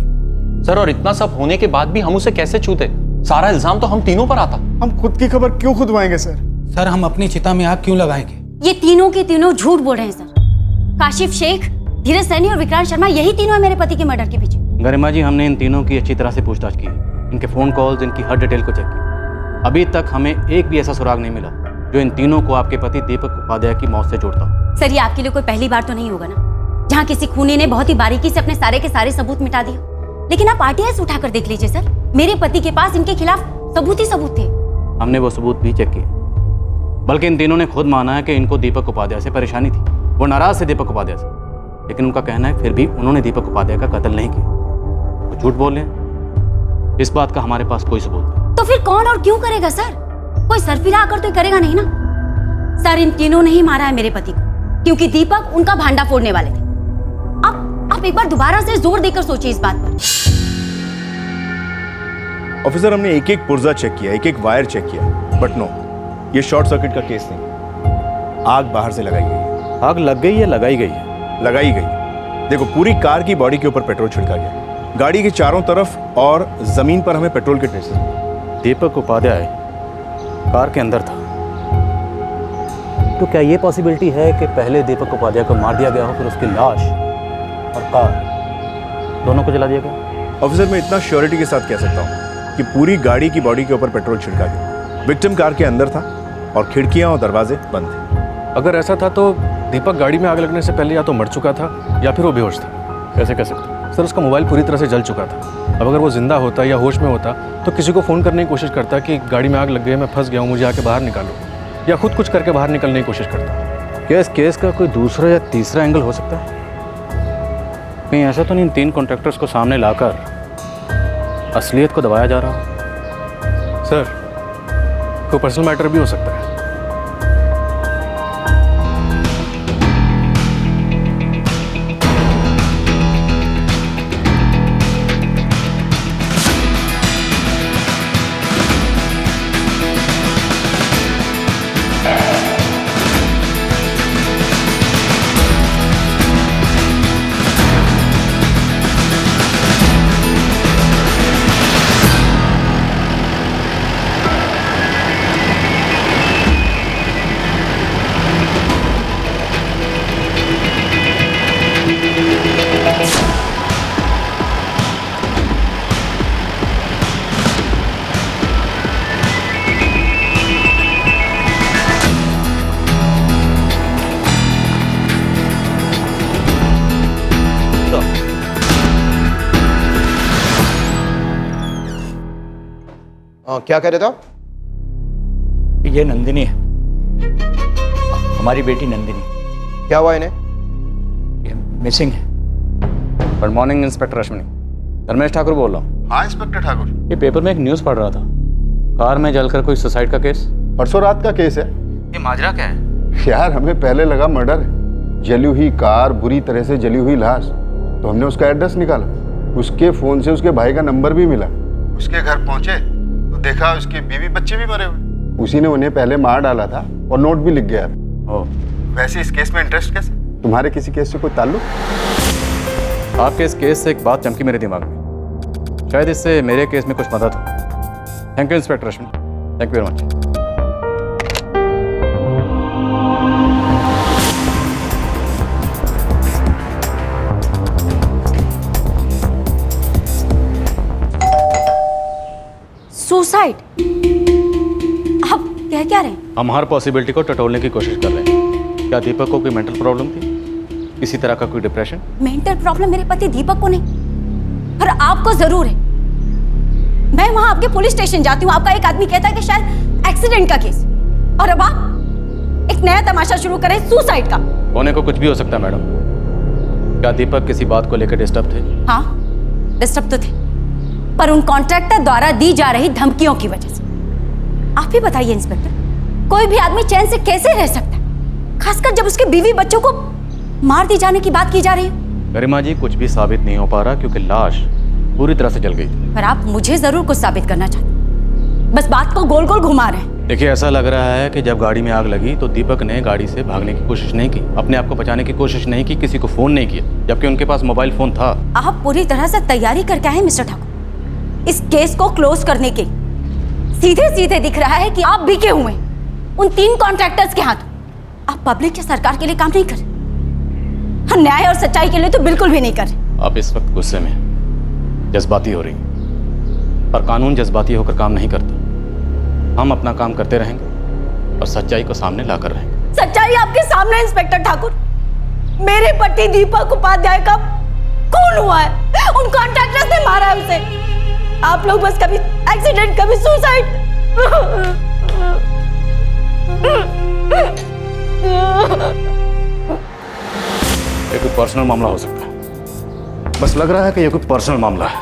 [SPEAKER 11] सर, और इतना सब होने के बाद भी हम उसे कैसे छूते? सारा इल्जाम तो हम तीनों पर आता।
[SPEAKER 20] हम खुद की खबर क्यों खुदवाएंगे सर?
[SPEAKER 21] सर, हम अपनी चिता में आग क्यों लगाएंगे?
[SPEAKER 6] ये तीनों के तीनों झूठ बोल रहे हैं सर। काशिफ शेख, धीरज सैनी और विक्रांत शर्मा, यही तीनों है मेरे पति के मर्डर के पीछे।
[SPEAKER 11] गरिमा जी, हमने इन तीनों की अच्छी तरह से पूछताछ की, इनके फोन कॉल्स, इनकी हर डिटेल को चेक किया। अभी तक हमें एक भी ऐसा सुराग नहीं मिला जो इन तीनों को आपके पति दीपक उपाध्याय की मौत से जोड़ता।
[SPEAKER 6] सर ये आपके लिए कोई पहली बार तो नहीं होगा ना जहाँ किसी खूनी ने बहुत ही बारीकी से अपने सारे के सारे सबूत मिटा दिया। लेकिन आप आरटीआई से उठाकर देख लीजिए सर, मेरे पति के पास इनके खिलाफ सबूत ही सबूत थे।
[SPEAKER 11] हमने वो सबूत भी चेक किए, बल्कि इन तीनों ने खुद माना है कि इनको दीपक उपाध्याय से परेशानी थी। वो नाराज थे दीपक उपाध्याय से, लेकिन उनका कहना है फिर भी उन्होंने दीपक उपाध्याय का कत्ल नहीं किया। वो झूठ बोल रहे हैं, इस बात का हमारे पास कोई सबूत नहीं।
[SPEAKER 6] तो फिर कौन और क्यों करेगा सर? कोई सरफिरा आकर तो करेगा नहीं ना। सर इन तीनों ने ही मारा है मेरे पति को, क्योंकि दीपक उनका भांडा फोड़ने वाले थे। आप एक बार दोबारा से जोर देकर सोचिए इस बात पर।
[SPEAKER 5] ऑफिसर, हमने एक एक पुर्जा चेक किया, एक एक वायर चेक किया, बट नो, ये शॉर्ट सर्किट का केस नहीं। आग बाहर से लगाई गई है।
[SPEAKER 11] आग लग गई है, लगाई गई है?
[SPEAKER 5] लगाई गई। देखो, पूरी कार की बॉडी के ऊपर पेट्रोल छिड़का गया, गाड़ी के चारों तरफ और जमीन पर हमें पेट्रोल के ट्रेसेस।
[SPEAKER 11] दीपक उपाध्याय कार के अंदर था, तो क्या ये पॉसिबिलिटी है कि पहले दीपक उपाध्याय को मार दिया गया हो, फिर उसकी लाश और कार दोनों को जला दिया गया?
[SPEAKER 5] ऑफिसर, मैं इतना श्योरिटी के साथ कह सकता हूँ कि पूरी गाड़ी की बॉडी के ऊपर पेट्रोल छिड़का गया। विक्टिम कार के अंदर था और खिड़कियां और दरवाजे बंद थे।
[SPEAKER 13] अगर ऐसा था तो दीपक गाड़ी में आग लगने से पहले या तो मर चुका था या फिर वो बेहोश था।
[SPEAKER 11] कैसे कह सकते?
[SPEAKER 13] सर, उसका मोबाइल पूरी तरह से जल चुका था। अब अगर वो जिंदा होता या होश में होता तो किसी को फ़ोन करने की कोशिश करता कि गाड़ी में आग लग गई है, मैं फंस गया हूँ, मुझे आके बाहर निकालो, या खुद कुछ करके बाहर निकलने की कोशिश करता।
[SPEAKER 11] क्या इस केस का कोई दूसरा या तीसरा एंगल हो सकता है? कहीं ऐसा तो नहीं इन 3 कॉन्ट्रैक्टर्स को सामने लाकर असलियत को दबाया जा रहा हो?
[SPEAKER 13] सर, कोई पर्सनल मैटर भी हो सकता है।
[SPEAKER 22] क्या कह रहे थे आप?
[SPEAKER 21] ये नंदिनी है, हमारी बेटी नंदिनी।
[SPEAKER 22] क्या हुआ इन्हें?
[SPEAKER 21] ये मिसिंग है।
[SPEAKER 11] Good morning inspector Ashwini, Dharmesh Thakur बोल रहा हूँ।
[SPEAKER 22] हाँ इंस्पेक्टर ठाकुर।
[SPEAKER 11] ये पेपर में एक न्यूज़ पढ़ रहा था, कार में जलकर कोई सुसाइड का केस।
[SPEAKER 22] परसों रात का केस है।
[SPEAKER 11] ये माजरा क्या है?
[SPEAKER 22] यार हमें पहले लगा मर्डर है, जली हुई कार, बुरी तरह से जली हुई लाश, तो हमने उसका एड्रेस निकाला, उसके फोन से उसके भाई का नंबर भी मिला। उसके घर पहुंचे तो देखा उसके बीवी बच्चे भी मरे हुए, उसी ने उन्हें पहले मार डाला था और नोट भी लिख गया। वैसे इस केस में इंटरेस्ट कैसे? तुम्हारे किसी केस से कोई ताल्लुक?
[SPEAKER 11] आपके इस केस से एक बात चमकी मेरे दिमाग में, शायद इससे मेरे केस में कुछ मदद हो। Thank you inspector Ashwini, thank you very much.
[SPEAKER 6] Suicide? आप कह क्या रहे हैं?
[SPEAKER 11] हम हर पॉसिबिलिटी को टटोलने की कोशिश कर रहे हैं। क्या दीपक को कोई मेंटल प्रॉब्लम थी? किसी तरह का कोई डिप्रेशन?
[SPEAKER 6] मेंटल प्रॉब्लम मेरे पति दीपक को नहीं, पर आपको जरूर है। मैं वहां आपके पुलिस स्टेशन जाती हूँ, आपका एक आदमी कहता है कि शायद एक्सीडेंट का केस, और अब आप एक नया तमाशा शुरू करें सुसाइड का।
[SPEAKER 11] होने को कुछ भी हो सकता है मैडम। क्या दीपक किसी बात को लेकर डिस्टर्ब थे?
[SPEAKER 6] हाँ, डिस्टर्ब तो थे, पर उन कॉन्ट्रैक्टर द्वारा दी जा रही धमकियों की वजह से। आप ही बताइए इंस्पेक्टर, कोई भी आदमी चैन से कैसे रह सकता है, खासकर जब उसके बीवी बच्चों को मार दी जाने की बात की जा रही है।
[SPEAKER 11] गरिमा जी, कुछ भी साबित नहीं हो पा रहा क्योंकि लाश पूरी तरह से जल गई थी।
[SPEAKER 6] पर आप मुझे जरूर कुछ साबित करना चाहते हैं, बस बात को गोल गोल घुमा रहे हैं।
[SPEAKER 11] देखिए, ऐसा लग रहा है कि जब गाड़ी में आग लगी तो दीपक ने गाड़ी से भागने की कोशिश नहीं की, अपने आप को बचाने की कोशिश नहीं की, किसी को फोन नहीं किया, जबकि उनके पास मोबाइल फोन था।
[SPEAKER 6] आप पूरी तरह से तैयारी करके आए मिस्टर ठाकुर। इस केस को क्लोज करने के सीधे सीधे दिख रहा है कि आप बिके हुए उन 3 कॉन्ट्रैक्टर्स के हाथों। आप पब्लिक या सरकार के लिए काम नहीं कर रहे, न्याय और सच्चाई के लिए तो बिल्कुल भी नहीं कर रहे।
[SPEAKER 11] आप इस वक्त गुस्से में जज्बाती हो रही हैं, पर कानून जज्बाती होकर काम नहीं करता। हम अपना काम करते रहेंगे और सच्चाई को सामने लाकर रहेंगे।
[SPEAKER 15] सच्चाई आपके सामने इंस्पेक्टर ठाकुर। मेरे पति दीपक उपाध्याय का खून हुआ है, उन कॉन्ट्रैक्टर्स ने मारा है उसे। आप लोग बस कभी एक्सीडेंट, कभी सुसाइड।
[SPEAKER 11] ये कोई पर्सनल मामला हो सकता है। बस लग रहा है कि ये कोई पर्सनल मामला है।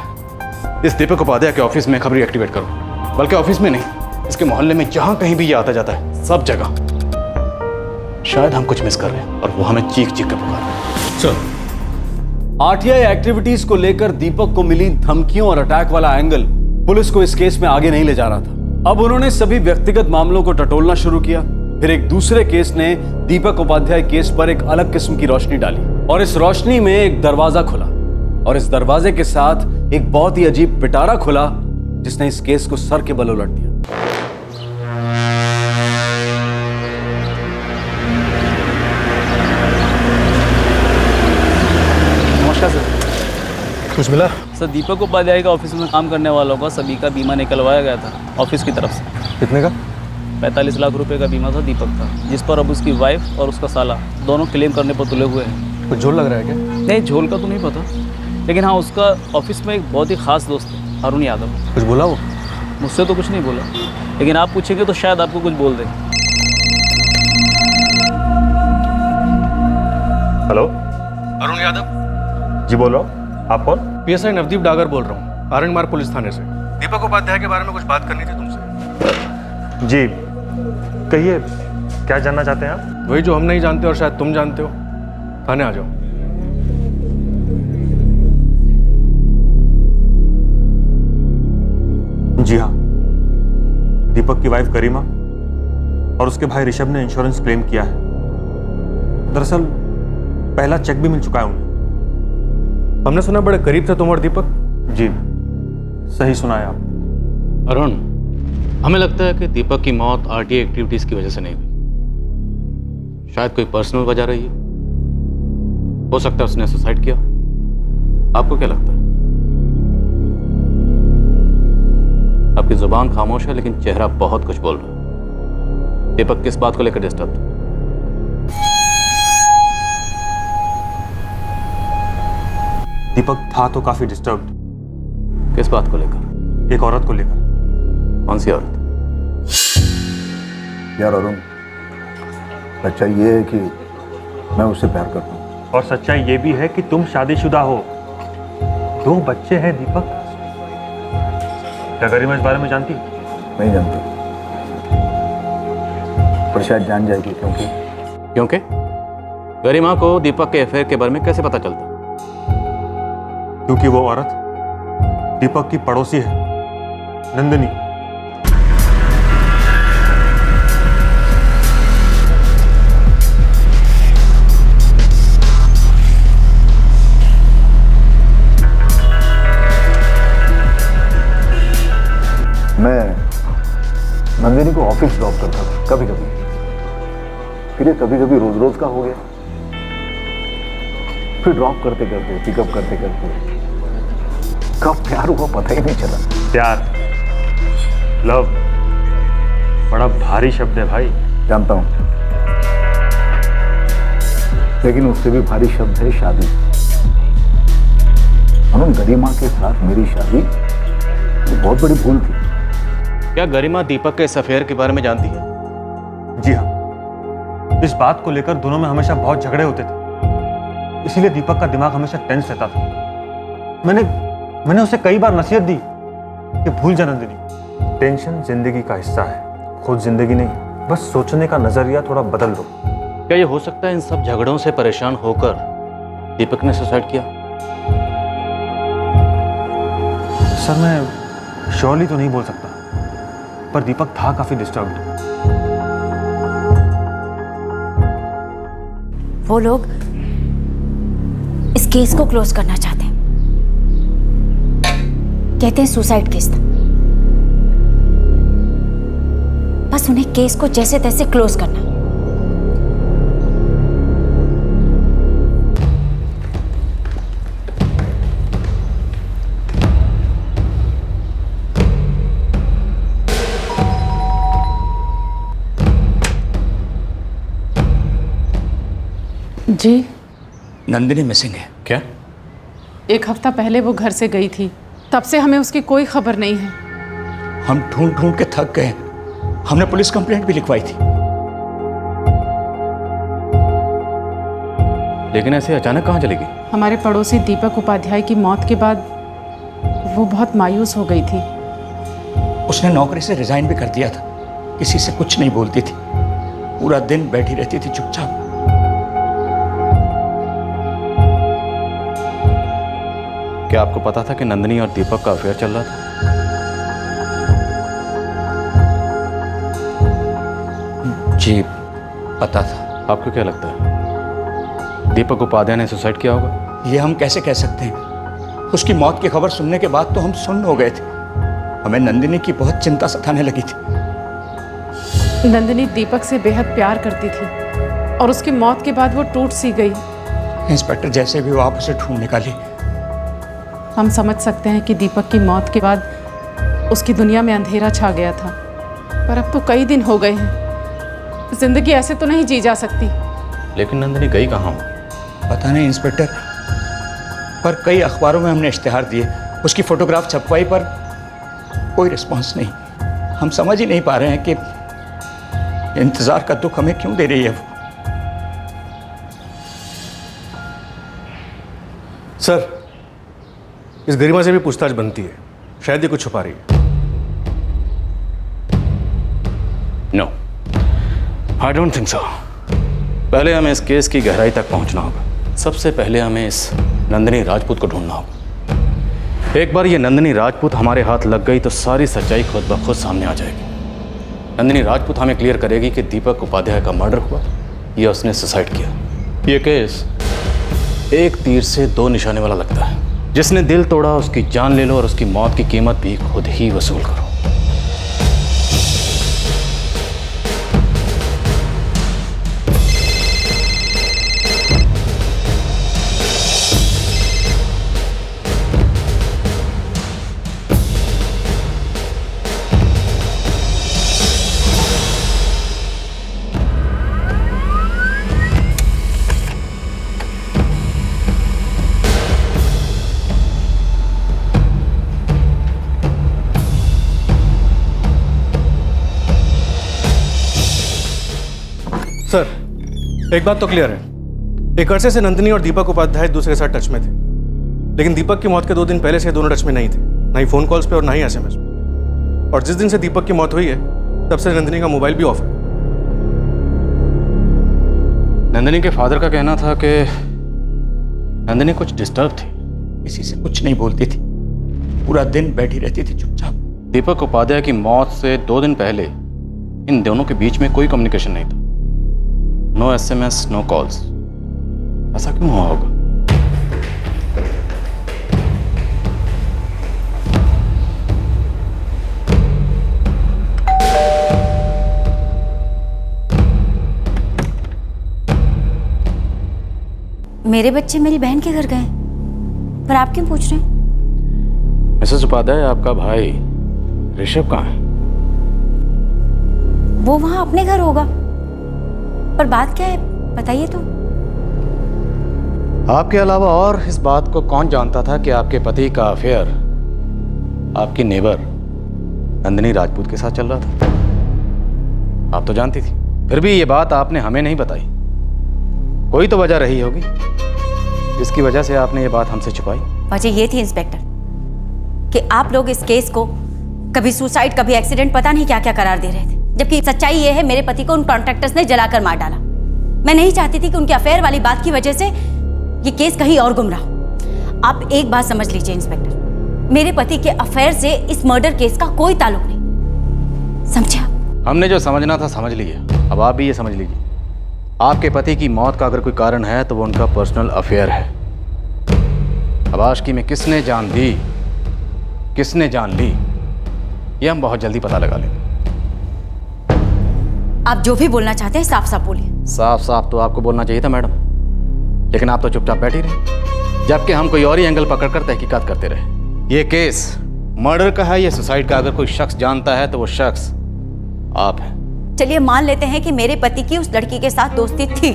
[SPEAKER 11] इस दीपक उपाध्याय के ऑफिस में खबरी एक्टिवेट करो, बल्कि ऑफिस में नहीं, इसके मोहल्ले में जहां कहीं भी ये आता जाता है, सब जगह। शायद हम कुछ मिस कर रहे हैं और वो हमें चीख चीख कर पुकार रहे हैं।
[SPEAKER 10] चलो, आरटीआई एक्टिविटीज को लेकर दीपक को मिली धमकियों और अटैक वाला एंगल पुलिस को इस केस में आगे नहीं ले जा रहा था। अब उन्होंने सभी व्यक्तिगत मामलों को टटोलना शुरू किया। फिर एक दूसरे केस ने दीपक उपाध्याय केस पर एक अलग किस्म की रोशनी डाली, और इस रोशनी में एक दरवाजा खुला, और इस दरवाजे के साथ एक बहुत ही अजीब पिटारा खुला जिसने इस केस को सर के बल उलट दिया।
[SPEAKER 13] नमस्कार सर। कुछ मिला?
[SPEAKER 3] सर, दीपक उपाध्याय का ऑफिस में काम करने वालों का सभी का बीमा निकलवाया गया था ऑफिस की तरफ से।
[SPEAKER 13] कितने का?
[SPEAKER 3] 45 लाख रुपए का बीमा था दीपक का, जिस पर अब उसकी वाइफ और उसका साला दोनों क्लेम करने पर तुले हुए हैं।
[SPEAKER 13] कुछ झोल लग रहा है क्या?
[SPEAKER 3] नहीं, झोल का तो नहीं पता, लेकिन हाँ, उसका ऑफिस में एक बहुत ही खास दोस्त है, अरुण यादव।
[SPEAKER 13] कुछ बोला वो?
[SPEAKER 3] मुझसे तो कुछ नहीं बोला, लेकिन आप पूछेंगे तो शायद आपको कुछ बोल दे।
[SPEAKER 5] हेलो,
[SPEAKER 13] अरुण यादव
[SPEAKER 5] जी बोल रहा हूँ। आप कौन?
[SPEAKER 13] पीएसआई नवदीप डागर बोल रहा हूँ, आरंगमार्ग पुलिस थाने से। दीपक उपाध्याय के बारे में कुछ बात करनी थी तुमसे।
[SPEAKER 5] जी कहिए, क्या जानना चाहते हैं आप?
[SPEAKER 13] वही जो हम नहीं जानते और शायद तुम जानते हो। थाने आ जाओ।
[SPEAKER 5] जी हाँ, दीपक की वाइफ गरिमा और उसके भाई ऋषभ ने इंश्योरेंस क्लेम किया है। दरअसल पहला चेक भी मिल चुका है उन्हें।
[SPEAKER 13] हमने सुना बड़े करीब थे तुम और दीपक।
[SPEAKER 5] जी सही सुना है आप।
[SPEAKER 11] अरुण, हमें लगता है कि दीपक की मौत आरटीआई एक्टिविटीज की वजह से नहीं हुई। शायद कोई पर्सनल वजह रही है। हो सकता है उसने सुसाइड किया। आपको क्या लगता है? आपकी जुबान खामोश है लेकिन चेहरा बहुत कुछ बोल रहा है। दीपक किस बात को लेकर डिस्टर्ब था?
[SPEAKER 5] दीपक था तो काफी डिस्टर्ब्ड।
[SPEAKER 11] किस बात को लेकर?
[SPEAKER 5] एक औरत को लेकर।
[SPEAKER 11] कौन सी औरत?
[SPEAKER 7] यार अरुण, सच्चाई ये है कि मैं उससे प्यार करता हूँ।
[SPEAKER 5] और सच्चाई ये भी है कि तुम शादीशुदा हो, 2 बच्चे हैं। दीपक, क्या गरिमा इस बारे में जानती?
[SPEAKER 7] नहीं जानती, पर शायद जान जाएगी।
[SPEAKER 11] क्योंकि गरिमा को दीपक के अफेयर के बारे में कैसे पता चलता?
[SPEAKER 5] क्योंकि वो औरत दीपक की पड़ोसी है, नंदिनी।
[SPEAKER 7] मैं नंदिनी को ऑफिस ड्रॉप करता था कभी कभी, फिर ये कभी कभी रोज रोज का हो गया। फिर ड्रॉप करते करते, पिकअप करते करते कब प्यार हुआ पता ही नहीं चला।
[SPEAKER 5] प्यार, लव बड़ा भारी शब्द है भाई।
[SPEAKER 7] जानता हूं, लेकिन उससे भी भारी शब्द है शादी। अरुण, गरिमा के साथ मेरी शादी तो बहुत बड़ी भूल थी।
[SPEAKER 11] क्या गरिमा दीपक के इस अफेयर के बारे में जानती है?
[SPEAKER 5] जी हाँ, इस बात को लेकर दोनों में हमेशा बहुत झगड़े होते थे, इसीलिए दीपक का दिमाग हमेशा टेंस रहता था। मैंने उसे कई बार नसीहत दी कि भूल जा नंदिनी, टेंशन जिंदगी का हिस्सा है, खुद जिंदगी नहीं। बस सोचने का नजरिया थोड़ा बदल दो।
[SPEAKER 11] क्या ये हो सकता है इन सब झगड़ों से परेशान होकर दीपक ने सुसाइड किया?
[SPEAKER 5] सर, मैं श्योरली तो नहीं बोल सकता, पर दीपक था काफी डिस्टर्ब्ड।
[SPEAKER 6] वो लोग इस केस को क्लोज करना चाहते हैं, कहते हैं सुसाइड केस था। बस उन्हें केस को जैसे तैसे क्लोज करना।
[SPEAKER 8] जी,
[SPEAKER 12] नंदिनी मिसिंग है।
[SPEAKER 11] क्या?
[SPEAKER 8] 1 हफ्ता पहले वो घर से गई थी, तब से हमें उसकी कोई खबर नहीं है।
[SPEAKER 12] हम ढूंढ ढूंढ के थक गए, हमने पुलिस कंप्लेंट भी लिखवाई थी।
[SPEAKER 11] लेकिन ऐसे अचानक कहाँ चली गई?
[SPEAKER 8] हमारे पड़ोसी दीपक उपाध्याय की मौत के बाद वो बहुत मायूस हो गई थी।
[SPEAKER 12] उसने नौकरी से रिजाइन भी कर दिया था, किसी से कुछ नहीं बोलती थी, पूरा दिन बैठी रहती थी चुपचाप।
[SPEAKER 11] क्या आपको पता था कि नंदिनी और दीपक का अफेयर चल रहा था?
[SPEAKER 12] जी पता था।
[SPEAKER 11] आपको क्या लगता है दीपक उपाध्याय ने सुसाइड किया होगा?
[SPEAKER 12] ये हम कैसे कह सकते हैं? उसकी मौत की खबर सुनने के बाद तो हम सुन्न हो गए थे। हमें नंदिनी की बहुत चिंता सताने लगी थी।
[SPEAKER 8] नंदिनी दीपक से बेहद प्यार करती थी और उसकी मौत के बाद वो टूट सी गई।
[SPEAKER 12] इंस्पेक्टर, जैसे भी वो आप उसे ढूंढ निकाली।
[SPEAKER 8] हम समझ सकते हैं कि दीपक की मौत के बाद उसकी दुनिया में अंधेरा छा गया था, पर अब तो कई दिन हो गए हैं। जिंदगी ऐसे तो नहीं जी जा सकती।
[SPEAKER 11] लेकिन नंदिनी गई कहाँ?
[SPEAKER 12] पता नहीं इंस्पेक्टर, पर कई अखबारों में हमने इश्तिहार दिए, उसकी फोटोग्राफ छपवाई, पर कोई रिस्पॉन्स नहीं। हम समझ ही नहीं पा रहे हैं कि इंतजार का दुख हमें क्यों दे रही है वो।
[SPEAKER 13] सर, इस गरिमा से भी पूछताछ बनती है, शायद ये कुछ छुपा रही है।
[SPEAKER 11] No, I don't think so. पहले हमें इस केस की गहराई तक पहुंचना होगा। सबसे पहले हमें इस नंदिनी राजपूत को ढूंढना होगा। एक बार ये नंदिनी राजपूत हमारे हाथ लग गई तो सारी सच्चाई खुद ब खुद सामने आ जाएगी। नंदिनी राजपूत हमें क्लियर करेगी कि दीपक उपाध्याय का मर्डर हुआ या उसने सुसाइड किया। ये केस एक तीर से 2 निशाने वाला लगता है। जिसने दिल तोड़ा उसकी जान ले लो और उसकी मौत की कीमत भी खुद ही वसूल करो।
[SPEAKER 13] सर, एक बात तो क्लियर है, एक अरसे से नंदिनी और दीपक उपाध्याय दूसरे के साथ टच में थे, लेकिन दीपक की मौत के 2 दिन पहले से दोनों टच में नहीं थे, ना ही फोन कॉल्स पे और ना ही SMS पे। और जिस दिन से दीपक की मौत हुई है तब से नंदिनी का मोबाइल भी ऑफ है।
[SPEAKER 11] नंदिनी के फादर का कहना था कि नंदिनी कुछ डिस्टर्ब थी,
[SPEAKER 12] किसी से कुछ नहीं बोलती थी, पूरा दिन बैठी रहती थी चुपचाप।
[SPEAKER 11] दीपक उपाध्याय की मौत से 2 दिन पहले इन दोनों के बीच में कोई कम्युनिकेशन नहीं था। No SMS, no calls. ऐसा क्यों हुआ होगा?
[SPEAKER 6] मेरे बच्चे मेरी बहन के घर गए, पर आप क्यों पूछ रहे हैं?
[SPEAKER 11] मिसेस उपाध्याय, आपका भाई ऋषभ कहाँ है?
[SPEAKER 6] वो वहां अपने घर होगा, पर बात क्या है बताइए तो।
[SPEAKER 11] आपके अलावा और इस बात को कौन जानता था कि आपके पति का अफेयर आपकी नेबर नंदिनी राजपूत के साथ चल रहा था? आप तो जानती थी, फिर भी ये बात आपने हमें नहीं बताई। कोई तो वजह रही होगी जिसकी वजह से आपने ये बात हमसे छुपाई।
[SPEAKER 6] वजह ये थी इंस्पेक्टर कि आप लोग इस केस को कभी सुसाइड कभी एक्सीडेंट पता नहीं क्या क्या करार दे रहे थे, जबकि सच्चाई ये है मेरे पति को उन कॉन्ट्रैक्टर्स ने जलाकर मार डाला। मैं नहीं चाहती थी कि उनके अफेयर वाली बात की वजह से ये केस कहीं और गुम रहा हो। आप एक बात समझ लीजिए इंस्पेक्टर, मेरे पति के अफेयर से इस मर्डर केस का कोई ताल्लुक नहीं, समझे आप?
[SPEAKER 11] हमने जो समझना था समझ लिया, अब आप भी ये समझ लीजिए, आपके पति की मौत का अगर कोई कारण है तो वो उनका पर्सनल अफेयर है। अब आशिकी में किसने जान दी, किसने जान ली, ये हम बहुत जल्दी पता लगा लेंगे।
[SPEAKER 6] आप जो भी बोलना चाहते हैं साफ साफ बोलिए।
[SPEAKER 11] साफ साफ तो आपको बोलना चाहिए था मैडम, लेकिन आप तो चुपचाप बैठी रही, जबकि हम कोई और ही एंगल पकड़कर तहकीकात करते रहे। ये केस मर्डर का है या सुसाइड का, अगर कोई शख्स जानता है तो वो शख्स आप हैं।
[SPEAKER 6] चलिए मान लेते हैं कि मेरे पति की उस लड़की के साथ दोस्ती थी,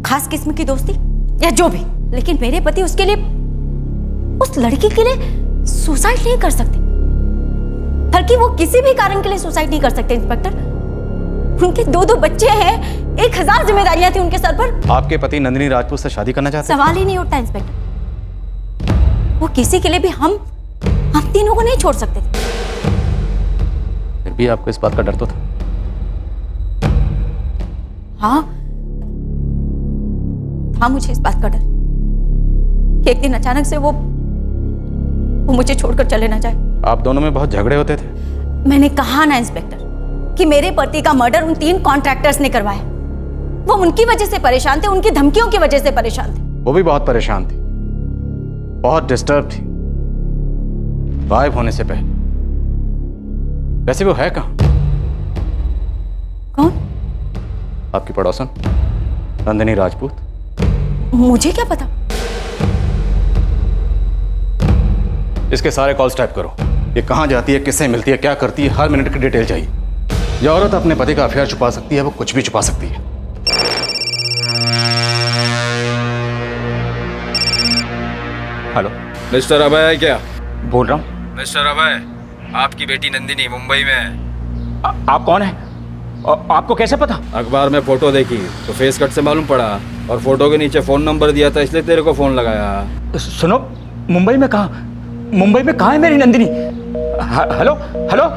[SPEAKER 6] खास किस्म की दोस्ती या जो भी, लेकिन मेरे पति उसके लिए, उस लड़की के लिए सुसाइड नहीं कर सकते, बल्कि वो किसी भी कारण के लिए सुसाइड नहीं कर सकते इंस्पेक्टर। उनके 2 बच्चे हैं, 1000 जिम्मेदारियां थी उनके सर पर।
[SPEAKER 11] आपके पति नंदिनी राजपूत से शादी करना चाहते हैं?
[SPEAKER 6] सवाल ही नहीं उठता इंस्पेक्टर, वो किसी के लिए भी हम तीनों को नहीं छोड़ सकते थे।
[SPEAKER 11] फिर भी आपको इस बात का डर तो था?
[SPEAKER 6] हाँ था मुझे इस बात का डर कि एक दिन अचानक से वो मुझे छोड़कर चले ना जाए।
[SPEAKER 11] आप दोनों में बहुत झगड़े होते थे?
[SPEAKER 6] मैंने कहा ना इंस्पेक्टर कि मेरे पति का मर्डर उन 3 कॉन्ट्रैक्टर्स ने करवाया। वो उनकी वजह से परेशान थे, उनकी धमकियों की वजह से परेशान थे।
[SPEAKER 11] वो भी बहुत परेशान थी, बहुत डिस्टर्ब थी गायब होने से पहले। वैसे वो है कहाँ?
[SPEAKER 6] कौन?
[SPEAKER 11] आपकी पड़ोसन नंदिनी राजपूत।
[SPEAKER 6] मुझे क्या पता?
[SPEAKER 11] इसके सारे कॉल्स टाइप करो। ये कहाँ जाती है, किससे मिलती है, क्या करती है, हर मिनट की डिटेल चाहिए। जो औरत अपने पति का अफेयर छुपा सकती है वो कुछ भी छुपा सकती है।
[SPEAKER 4] हेलो मिस्टर अभय है क्या?
[SPEAKER 12] बोल रहा हूँ।
[SPEAKER 4] मिस्टर अभय, आपकी बेटी नंदिनी मुंबई में है।
[SPEAKER 12] आप कौन है? आपको कैसे पता?
[SPEAKER 4] अखबार में फोटो देखी तो फेस कट से मालूम पड़ा, और फोटो के नीचे फोन नंबर दिया था, इसलिए तेरे को फोन लगाया।
[SPEAKER 12] सुनो, मुंबई में कहाँ? मुंबई में कहाँ है मेरी नंदिनी? Hello hello.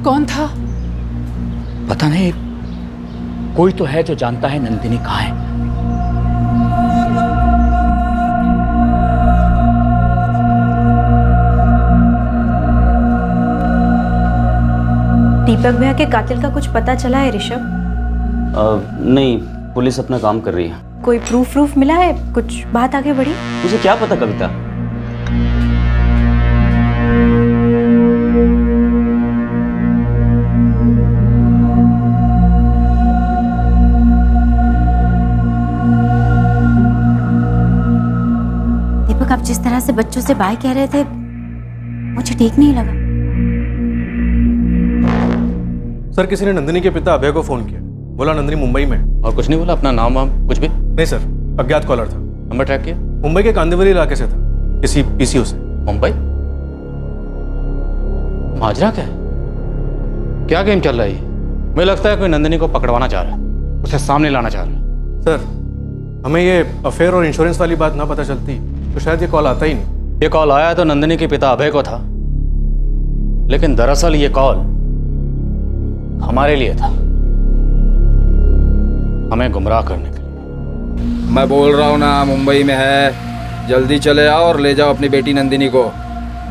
[SPEAKER 8] कौन था?
[SPEAKER 12] पता नहीं, कोई तो है जो जानता है नंदिनी कहाँ है।
[SPEAKER 17] दीपक भैया के कातिल का कुछ पता चला है ऋषभ?
[SPEAKER 14] नहीं, पुलिस अपना काम कर रही है।
[SPEAKER 17] कोई प्रूफ मिला है? कुछ बात आगे बढ़ी?
[SPEAKER 14] मुझे क्या पता कविता।
[SPEAKER 6] दीपक, आप जिस तरह से बच्चों से बाय कह रहे थे मुझे ठीक नहीं लगा।
[SPEAKER 13] सर, किसी ने नंदिनी के पिता अभय को फोन किया, बोला नंदिनी मुंबई में।
[SPEAKER 11] और कुछ नहीं बोला? अपना नाम वाम कुछ भी?
[SPEAKER 13] नहीं सर, अज्ञात कॉलर था।
[SPEAKER 11] नंबर ट्रैक किया?
[SPEAKER 13] मुंबई के कांदिवली इलाके से था, किसी पीसीओ से।
[SPEAKER 11] मुंबई? माजरा क्या है? क्या गेम चल रहा है? मुझे लगता है कोई नंदिनी को पकड़वाना चाह रहा है, उसे सामने लाना चाह रहा है।
[SPEAKER 13] सर, हमें ये अफेयर और इंश्योरेंस वाली बात ना पता चलती तो शायद ये कॉल आता ही नहीं।
[SPEAKER 11] ये कॉल आया तो नंदिनी के पिता अभय को था, लेकिन दरअसल ये कॉल हमारे लिए था, हमें गुमराह करने के लिए।
[SPEAKER 4] मैं बोल रहा हूँ ना, मुंबई में है, जल्दी चले आओ और ले जाओ अपनी बेटी नंदिनी को।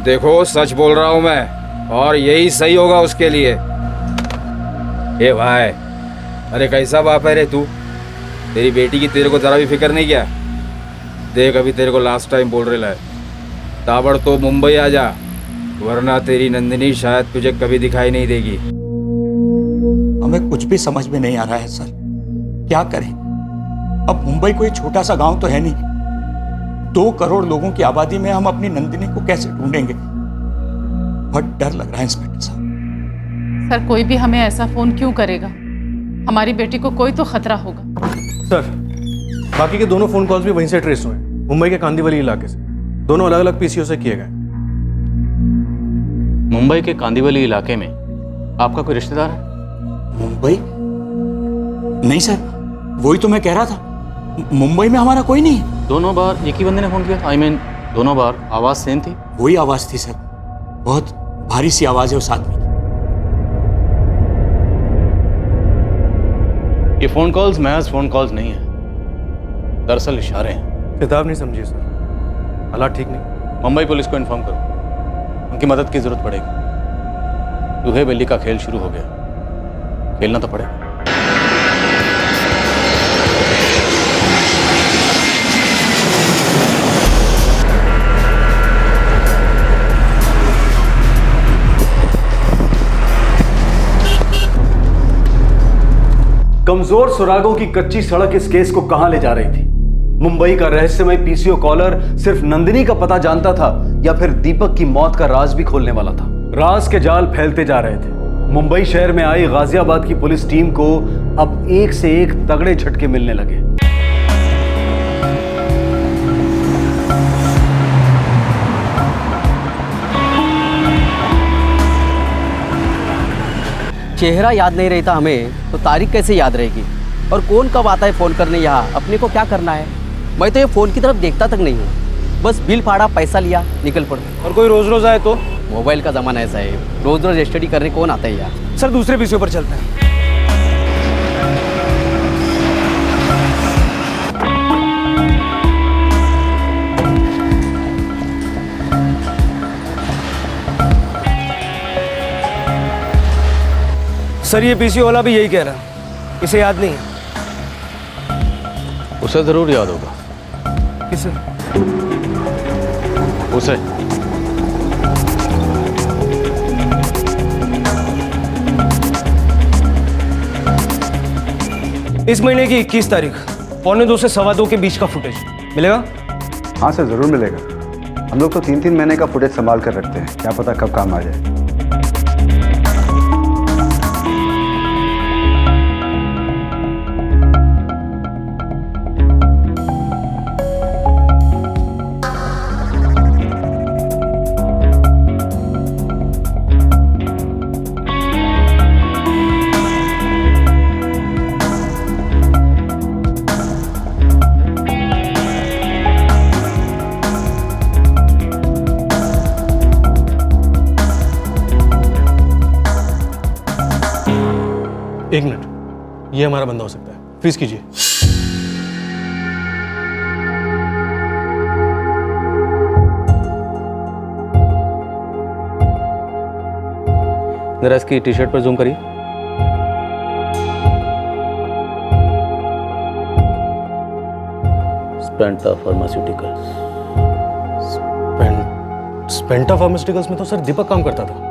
[SPEAKER 4] देखो, सच बोल रहा हूँ मैं, और यही सही होगा उसके लिए। ए भाई, अरे कैसा बाप है रे तू? तेरी बेटी की तेरे को जरा भी फिक्र नहीं किया? देख, अभी तेरे को लास्ट टाइम बोल रहे है, ताबड़ तो मुंबई आ जा, वरना तेरी नंदिनी शायद तुझे कभी दिखाई नहीं देगी।
[SPEAKER 12] हमें कुछ भी समझ में नहीं आ रहा है सर, क्या करें? अब मुंबई कोई छोटा सा गांव तो है नहीं, 2 करोड़ लोगों की आबादी में हम अपनी नंदिनी को कैसे ढूंढेंगे? बहुत डर लग रहा है इंस्पेक्टर साहब।
[SPEAKER 8] सर, कोई भी हमें ऐसा फोन क्यों करेगा? हमारी बेटी को कोई तो खतरा होगा।
[SPEAKER 13] सर, बाकी के दोनों फ़ोन कॉल्स भी वहीं से ट्रेस हुए हैं, मुंबई के कांदीवली इलाके से। दोनों अलग अलग पीसीओ से किए गए।
[SPEAKER 11] मुंबई के कांदीवली इलाके में आपका कोई रिश्तेदार है?
[SPEAKER 12] मुंबई? नहीं सर, वही तो मैं कह रहा था, मुंबई में हमारा कोई नहीं है।
[SPEAKER 11] दोनों बार एक ही बंदे ने फ़ोन किया था? आई मीन दोनों बार आवाज़ सेम थी?
[SPEAKER 12] वही आवाज़ थी सर, बहुत भारी सी आवाज़ है उस आदमी की।
[SPEAKER 11] ये फ़ोन कॉल्स महज फ़ोन कॉल्स नहीं है, दरअसल इशारे हैं।
[SPEAKER 13] किताब नहीं समझी सर, हालात ठीक नहीं।
[SPEAKER 11] मुंबई पुलिस को इन्फॉर्म करो, उनकी मदद की जरूरत पड़ेगी। चूहे बिल्ली का खेल शुरू हो गया, खेलना तो पड़ेगा।
[SPEAKER 10] कमजोर सुरागों की कच्ची सड़क इस केस को कहां ले जा रही थी? मुंबई का रहस्यमय पीसीओ कॉलर सिर्फ नंदिनी का पता जानता था या फिर दीपक की मौत का राज भी खोलने वाला था? राज के जाल फैलते जा रहे थे। मुंबई शहर में आई गाजियाबाद की पुलिस टीम को अब एक से एक तगड़े झटके मिलने लगे।
[SPEAKER 1] चेहरा याद नहीं रहता हमें तो तारीख कैसे याद रहेगी? और कौन कब आता है फ़ोन करने यहाँ? अपने को क्या करना है? मैं तो ये फ़ोन की तरफ देखता तक नहीं हूँ, बस बिल फाड़ा, पैसा लिया, निकल पड़ो।
[SPEAKER 9] और कोई रोज़ रोज़ आए तो?
[SPEAKER 1] मोबाइल का ज़माना ऐसा है, रोज़ रोज़ स्टडी करने कौन आता है यार?
[SPEAKER 9] सर दूसरे पीसीओ पर चलते हैं। सर ये पीसीओ वाला भी यही कह रहा है, इसे याद नहीं है।
[SPEAKER 11] उसे जरूर याद होगा।
[SPEAKER 9] किसे?
[SPEAKER 11] उसे।
[SPEAKER 9] इस महीने की 21 तारीख 1:45 से 2:15 के बीच का फुटेज मिलेगा?
[SPEAKER 22] हाँ सर, ज़रूर मिलेगा। हम लोग तो 3-3 महीने का फुटेज संभाल कर रखते हैं, क्या पता कब काम आ जाए।
[SPEAKER 13] एक मिनट, ये हमारा बंदा हो सकता है, फ्रीज कीजिए।
[SPEAKER 11] जरा इसकी टी शर्ट पर जूम करिए। स्पेंटा फार्मास्यूटिकल्स।
[SPEAKER 13] स्पेंटा फार्मास्यूटिकल्स में तो सर दीपक काम करता था।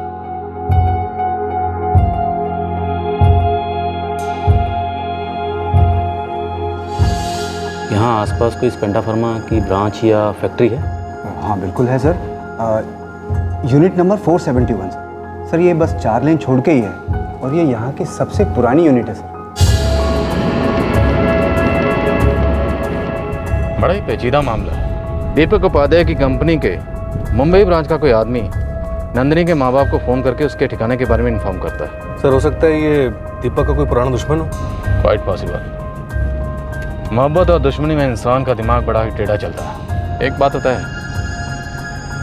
[SPEAKER 11] यहाँ आसपास कोई स्पेंटा फार्मा की ब्रांच या फैक्ट्री है?
[SPEAKER 23] हाँ बिल्कुल है सर, यूनिट नंबर 471 सर। ये बस 4 लेन छोड़ के ही है और ये यहाँ की सबसे पुरानी यूनिट है सर।
[SPEAKER 11] बड़ा ही पेचीदा मामला है। दीपक उपाध्याय की कंपनी के मुंबई ब्रांच का कोई आदमी नंदिनी के माँ बाप को फ़ोन करके उसके ठिकाने के बारे में इन्फॉर्म करता है।
[SPEAKER 13] सर हो सकता है ये दीपक का कोई पुराना दुश्मन हो।
[SPEAKER 11] Quite possible. मोहब्बत और दुश्मनी में इंसान का दिमाग बड़ा ही टेढ़ा चलता है। एक बात होता है,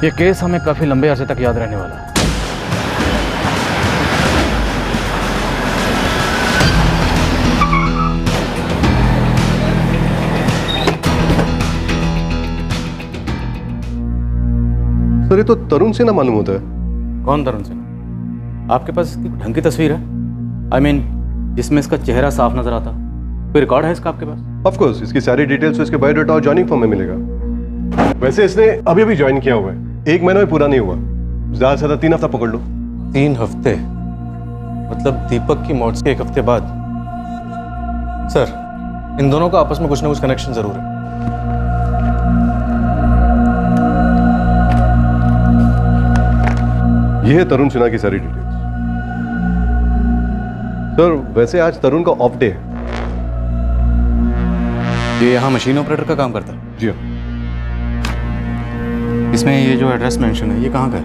[SPEAKER 11] ये केस हमें काफ़ी लंबे अरसे तक याद रहने वाला है।
[SPEAKER 24] सर ये तो तरुण सिन्हा मालूम होता है।
[SPEAKER 11] कौन तरुण सिन्हा? आपके पास इसकी ढंग की तस्वीर है? आई मीन जिसमें इसका चेहरा साफ नजर आता? कोई रिकॉर्ड है इसका आपके पास?
[SPEAKER 24] ऑफ कोर्स, इसकी सारी डिटेल्स तो इसके बायोडाटा और जॉइनिंग फॉर्म में मिलेगा। वैसे इसने अभी अभी ज्वाइन किया हुआ है, 1 महीना भी पूरा नहीं हुआ। ज्यादा से ज्यादा 3 हफ्ता पकड़ लो।
[SPEAKER 13] 3 हफ्ते? मतलब दीपक की मौत के 1 हफ्ते बाद? सर इन दोनों का आपस में कुछ ना कुछ कनेक्शन जरूर है।
[SPEAKER 24] ये है तरुण सिन्हा की सारी डिटेल्स। सर वैसे आज तरुण का ऑफ डे है।
[SPEAKER 11] ये यहाँ मशीन ऑपरेटर का काम करता है?
[SPEAKER 24] जी
[SPEAKER 11] इसमें ये जो एड्रेस मेंशन है ये कहाँ का है?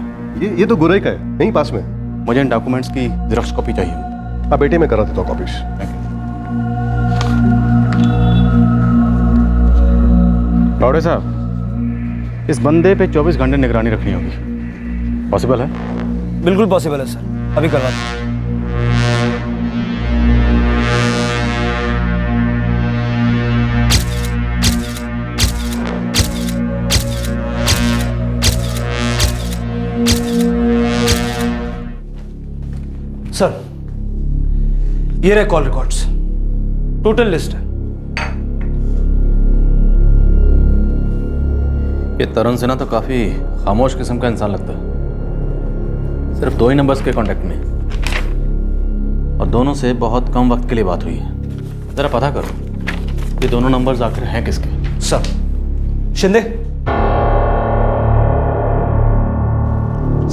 [SPEAKER 24] ये तो गुरई का है, यहीं पास में।
[SPEAKER 11] मुझे इन डॉक्यूमेंट्स की जेरॉक्स कॉपी चाहिए।
[SPEAKER 24] हाँ बेटे, मैं करा देता हूँ कॉपीज।
[SPEAKER 11] पावड़े साहब, इस बंदे पे 24 घंटे निगरानी रखनी होगी। पॉसिबल है?
[SPEAKER 9] बिल्कुल पॉसिबल है सर, अभी करवा दें। सर, ये रहे कॉल रिकॉर्ड्स, टोटल लिस्ट है।
[SPEAKER 11] ये तरुण सिन्हा तो काफी खामोश किस्म का इंसान लगता है। सिर्फ 2 ही नंबर्स के कांटेक्ट में और दोनों से बहुत कम वक्त के लिए बात हुई है। जरा पता करो ये दोनों नंबर्स आखिर हैं किसके।
[SPEAKER 9] सर, शिंदे।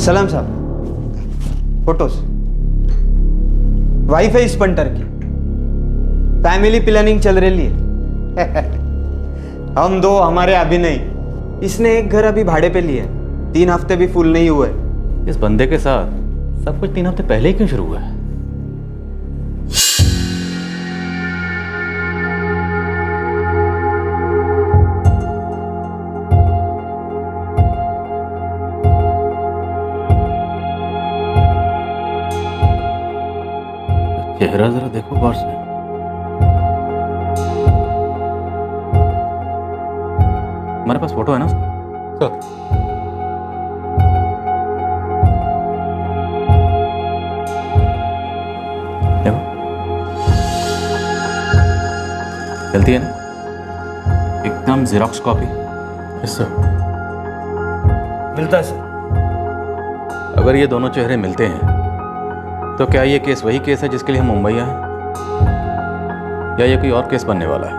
[SPEAKER 23] सलाम साहब, फोटोज, वाइफ है इस पंटर की, फैमिली प्लानिंग चल रही है। हम दो, हमारे अभी नहीं। इसने एक घर अभी भाड़े पे लिया है, 3 हफ्ते भी फुल नहीं हुए।
[SPEAKER 11] इस बंदे के साथ सब कुछ 3 हफ्ते पहले ही क्यों शुरू हुआ है? चेहरा जरा देखो गौर से। हमारे पास फोटो है ना उसका? देखो, चलती है ना? एकदम जेरॉक्स कॉपी। इससे
[SPEAKER 9] मिलता है सर।
[SPEAKER 11] अगर ये दोनों चेहरे मिलते हैं तो क्या ये केस वही केस है जिसके लिए हम मुंबई आए, या ये कोई और केस बनने वाला है?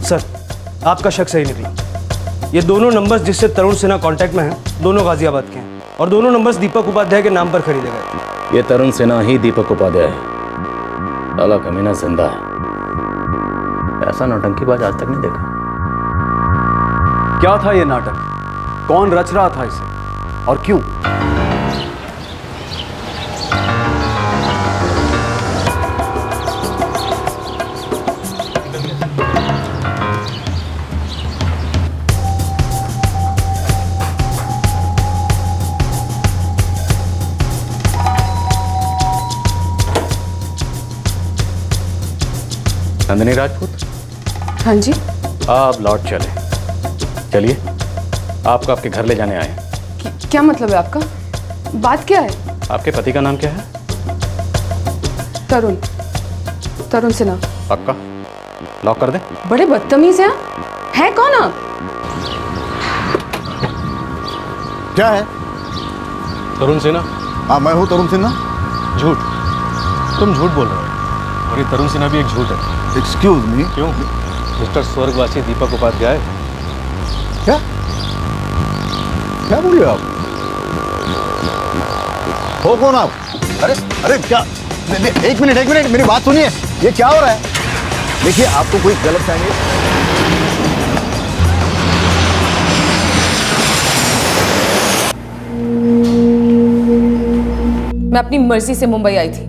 [SPEAKER 9] सर, आपका शक सही निकला। ये दोनों नंबर्स जिससे तरुण सिन्हा कांटेक्ट में हैं, दोनों गाजियाबाद के हैं और दोनों नंबर्स दीपक उपाध्याय के नाम पर खरीदे गए।
[SPEAKER 11] ये तरुण सिन्हा ही दीपक उपाध्याय है। साला कमीना जिंदा है। ऐसा नौटंकीबाज आज तक नहीं देखा।
[SPEAKER 10] क्या था ये नाटक? कौन रच रहा था इसे और क्यों?
[SPEAKER 11] नंदिनी राजपूत।
[SPEAKER 8] हाँ जी।
[SPEAKER 11] आप लौट चलिए, आपको आपके घर ले जाने आए हैं।
[SPEAKER 8] क्या मतलब है आपका? बात क्या है?
[SPEAKER 11] आपके पति का नाम क्या है?
[SPEAKER 8] तरुण सिन्हा।
[SPEAKER 11] पक्का? लॉक कर दे।
[SPEAKER 8] बड़े बदतमीज हैं। है कौन आप?
[SPEAKER 7] क्या है?
[SPEAKER 13] तरुण सिन्हा।
[SPEAKER 7] हाँ, मैं हूँ तरुण सिन्हा।
[SPEAKER 13] झूठ, तुम झूठ बोल रहे हो और ये तरुण सिन्हा भी एक झूठ है।
[SPEAKER 7] Excuse me.
[SPEAKER 13] क्यों? मिस्टर स्वर्गवासी दीपक उपाध्याय।
[SPEAKER 7] क्या क्या बोलिए आप? हो कौन आप? अरे क्या? एक मिनट मेरी बात सुनिए। ये क्या हो रहा है? देखिए, आपको कोई गलत फहमी।
[SPEAKER 2] मैं अपनी मर्जी से मुंबई आई थी।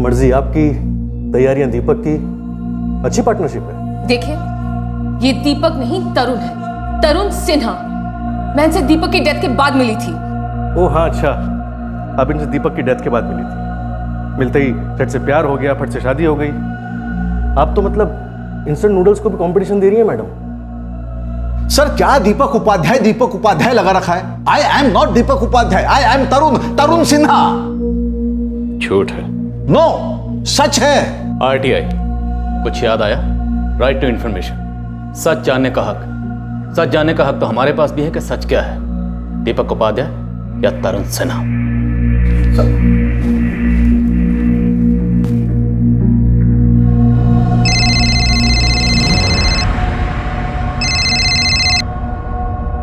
[SPEAKER 13] मर्जी आपकी, तैयारियां दीपक की। अच्छी पार्टनरशिप है।
[SPEAKER 2] देखिए, ये दीपक नहीं तरुण है, तरुण सिन्हा। मैं इनसे दीपक की डेथ के बाद मिली थी।
[SPEAKER 13] ओह हाँ, अच्छा, आप इनसे दीपक की डेथ के बाद मिली थी। मिलते ही फट से प्यार हो गया, फट से शादी हो गई। आप तो मतलब इंस्टेंट नूडल्स को भी कंपटीशन दे रही है मैडम।
[SPEAKER 7] सर, क्या दीपक उपाध्याय लगा रखा है? I am not Deepak Upadhyay, I am Tarun Sinha.
[SPEAKER 11] झूठ है।
[SPEAKER 7] नो, सच है।
[SPEAKER 11] आरटीआई, कुछ याद आया? राइट टू इंफॉर्मेशन, सच जानने का हक। सच जानने का हक तो हमारे पास भी है कि सच क्या है, दीपक उपाध्याय या तरुण सिन्हा।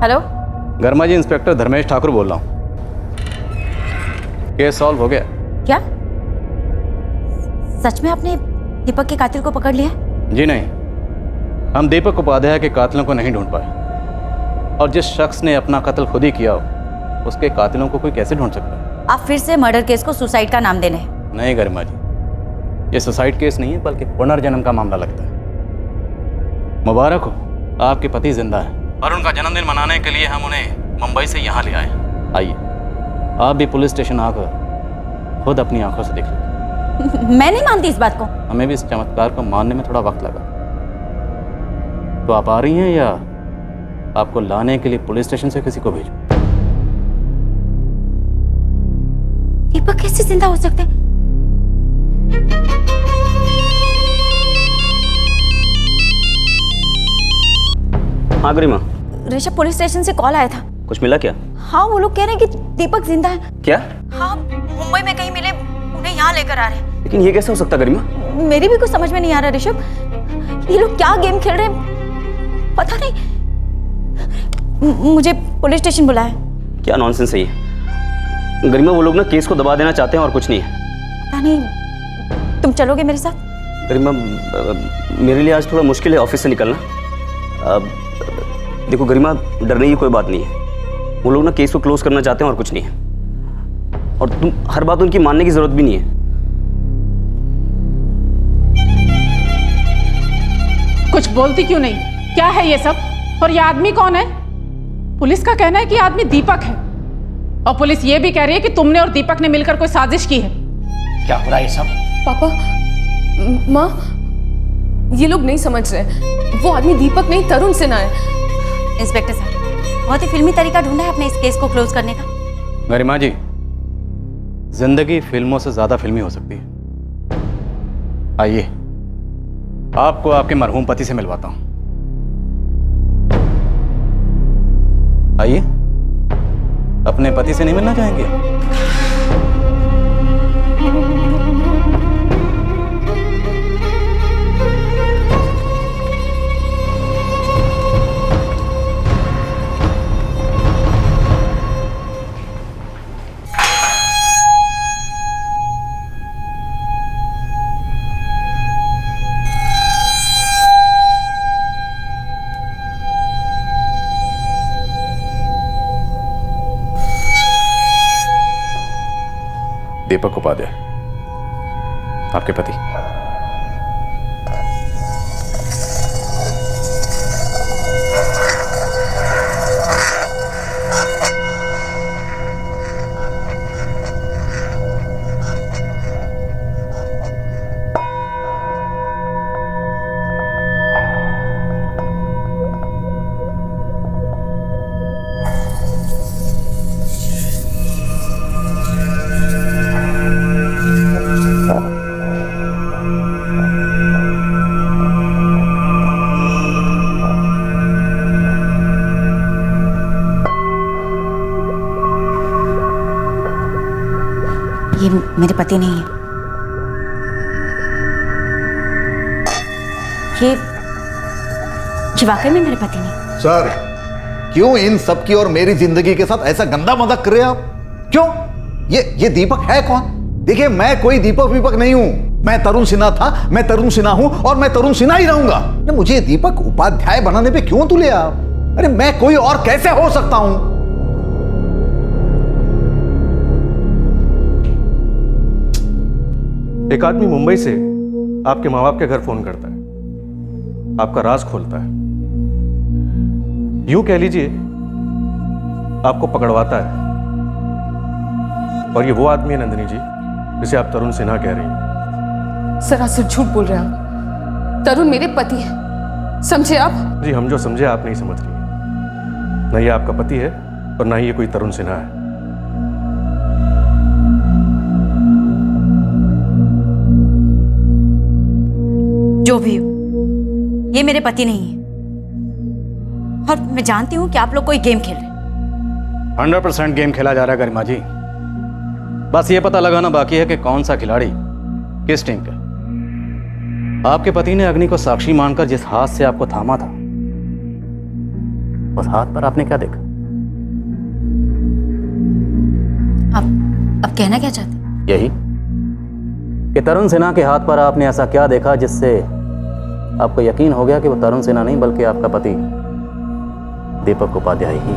[SPEAKER 6] हेलो,
[SPEAKER 11] गर्मा जी, इंस्पेक्टर धर्मेश ठाकुर बोल रहा हूँ। केस सॉल्व हो गया।
[SPEAKER 6] क्या सच में आपने दीपक के कातिल को पकड़ लिया?
[SPEAKER 11] जी नहीं, हम दीपक उपाध्याय के कातिलों को नहीं ढूंढ पाए, और जिस शख्स ने अपना कत्ल खुद ही किया हो उसके कातिलों को कोई कैसे ढूंढ सकता है?
[SPEAKER 6] आप फिर से मर्डर केस को सुसाइड का नाम देने हैं।
[SPEAKER 11] नहीं गरिमा जी, ये सुसाइड केस नहीं है बल्कि पुनर्जन्म का मामला लगता है। मुबारक हो, आपके पति जिंदा है और उनका जन्मदिन मनाने के लिए हम उन्हें मुंबई से यहाँ ले आए। आइए, आप भी पुलिस स्टेशन आकर खुद अपनी आंखों से देख लीजिए।
[SPEAKER 6] मैं नहीं मानती इस बात को।
[SPEAKER 11] हमें भी इस चमत्कार को मानने में थोड़ा वक्त लगा। तो आप आ रही हैं या आपको लाने के लिए पुलिस स्टेशन से किसी को भेजूं?
[SPEAKER 6] दीपक कैसे जिंदा हो सकते हैं?
[SPEAKER 14] हाँ गरिमा,
[SPEAKER 6] ऋषभ, पुलिस स्टेशन से कॉल आया था।
[SPEAKER 14] कुछ मिला क्या?
[SPEAKER 6] हाँ, वो लोग कह रहे हैं कि दीपक जिंदा है।
[SPEAKER 14] क्या?
[SPEAKER 6] हाँ, मुंबई में कहीं मिले, उन्हें यहाँ लेकर आ रहे हैं।
[SPEAKER 14] लेकिन ये कैसे हो सकता गरिमा?
[SPEAKER 6] मेरी भी कुछ समझ में नहीं आ रहा ऋषभ, ये लोग क्या गेम खेल रहे हैं पता नहीं। मुझे पुलिस स्टेशन बुलाया।
[SPEAKER 14] क्या नॉनसेंस है ये गरिमा? वो लोग ना केस को दबा देना चाहते हैं और कुछ नहीं है।
[SPEAKER 6] पता नहीं, तुम चलोगे मेरे साथ?
[SPEAKER 14] गरिमा, मेरे लिए आज थोड़ा मुश्किल है ऑफिस से निकलना। देखो गरिमा, डरने की कोई बात नहीं है। वो लोग ना केस को क्लोज करना चाहते हैं और कुछ नहीं है, और तुम हर बात उनकी मानने की जरूरत भी नहीं है।
[SPEAKER 8] कुछ बोलती क्यों नहीं? क्या है ये सब? और ये आदमी कौन है? पुलिस का कहना है कि आदमी दीपक है, और पुलिस ये भी कह रही है कि तुमने और दीपक ने मिलकर कोई साजिश की है।
[SPEAKER 12] क्या हो रहा है ये सब?
[SPEAKER 2] पापा, माँ, ये लोग नहीं समझ रहे। वो आदमी दीपक नहीं, तरुण सिन्हा है।
[SPEAKER 6] इंस्पेक्टर साहब, बहुत ही फिल्मी तरीका ढूंढा है आपने इस केस को क्लोज करने का।
[SPEAKER 11] गरिमा जी, जिंदगी फिल्मों से ज्यादा फिल्मी हो सकती है। आइए, आपको आपके मरहूम पति से मिलवाता हूं। आइए, अपने पति से नहीं मिलना चाहेंगे? दीपक उपाध्याय, आपके पति।
[SPEAKER 6] ये मेरे पति नहीं है। ये वाकई में मेरे पति नहीं।
[SPEAKER 7] सर, क्यों इन सब की और मेरी जिंदगी के साथ ऐसा गंदा मजाक कर रहे हैं आप? क्यों? ये दीपक है कौन? देखिए, मैं कोई दीपक वीपक नहीं हूं। मैं तरुण सिन्हा था, मैं तरुण सिन्हा हूं, और मैं तरुण सिन्हा ही रहूंगा। मुझे दीपक उपाध्याय बनाने पे क्यों तुले आप? अरे मैं कोई और कैसे हो सकता हूं?
[SPEAKER 13] एक आदमी मुंबई से आपके माँ बाप के घर फोन करता है, आपका राज खोलता है, यूं कह लीजिए आपको पकड़वाता है। और ये वो आदमी है नंदिनी जी जिसे आप तरुण सिन्हा कह रही हैं।
[SPEAKER 2] सरासर झूठ बोल रहे हैं आप। तरुण मेरे पति है, समझे आप?
[SPEAKER 13] जी, हम जो समझे आप नहीं समझ रही हैं। न ये आपका पति है और ना ही ये कोई तरुण सिन्हा है।
[SPEAKER 6] जो भी हो, ये मेरे पति नहीं है। और मैं जानती हूं कि आप लोग कोई गेम खेल रहे हैं।
[SPEAKER 11] 100% गेम खेला जा रहा है गरिमा जी। बस ये पता लगाना बाकी है कि कौन सा खिलाड़ी किस टीम का। आपके पति ने अग्नि को साक्षी मानकर जिस हाथ से आपको थामा था, उस हाथ पर आपने क्या देखा?
[SPEAKER 6] अब कहना क्या चाहते हैं?
[SPEAKER 11] यही कि तरुण सिन्हा के हाथ पर आपने ऐसा क्या देखा जिससे आपको यकीन हो गया कि वो तरुण सिन्हा नहीं बल्कि आपका पति दीपक उपाध्याय ही।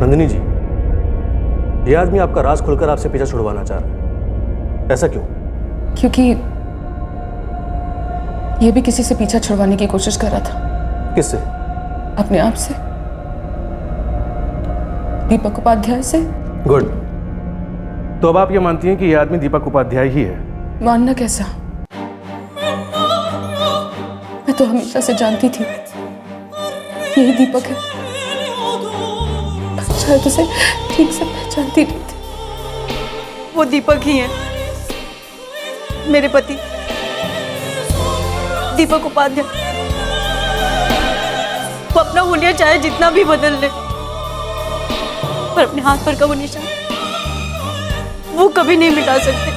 [SPEAKER 13] नंदिनी जी, ये आदमी आपका राज खुलकर आपसे पीछा छुड़वाना चाह रहा है, ऐसा क्यों?
[SPEAKER 2] क्योंकि ये भी किसी से पीछा छुड़वाने की कोशिश कर रहा था।
[SPEAKER 13] किससे?
[SPEAKER 2] अपने आप से, दीपक उपाध्याय से।
[SPEAKER 13] गुड। तो अब आप ये मानती हैं कि ये आदमी दीपक उपाध्याय ही है?
[SPEAKER 2] मानना कैसा, मैं तो हमेशा से जानती थी यही दीपक है। शायद उसे ठीक से पहचानती नहीं थी।
[SPEAKER 6] वो दीपक ही है, मेरे पति दीपक उपाध्याय। वो अपना हुलिया चाहे जितना भी बदल ले, पर अपने हाथ पर का वो निशान वो कभी नहीं मिटा सकते।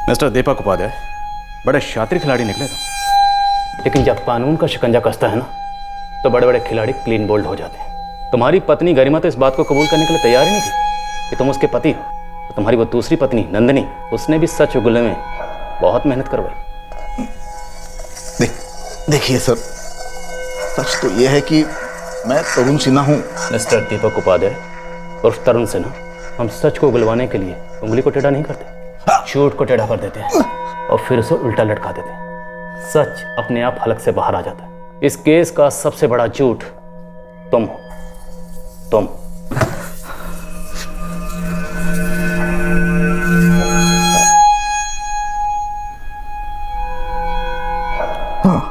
[SPEAKER 11] मिस्टर दीपक उपाध्याय बड़े शातिर खिलाड़ी निकले थे, लेकिन जब कानून का शिकंजा कसता है ना, तो बड़े बड़े खिलाड़ी क्लीन बोल्ड हो जाते हैं। तुम्हारी पत्नी गरिमा तो इस बात को कबूल करने के लिए तैयार ही नहीं थी कि तुम उसके पति हो। तो तुम्हारी वो दूसरी पत्नी नंदिनी, उसने भी सच उगलने में बहुत मेहनत करवाई।
[SPEAKER 7] देखिए सर, सच तो यह है कि मैं तरुण सिन्हा हूँ।
[SPEAKER 11] मिस्टर दीपक उपाध्याय और तरुण सिन्हा, हम सच को उगलवाने के लिए उंगली को टेढ़ा नहीं करते, झूठ को टेढ़ा कर देते हैं और फिर उसे उल्टा लटका देते हैं। सच अपने आप हलक से बाहर आ जाता है। इस केस का सबसे बड़ा झूठ तुम हो। तुम
[SPEAKER 7] हाँ,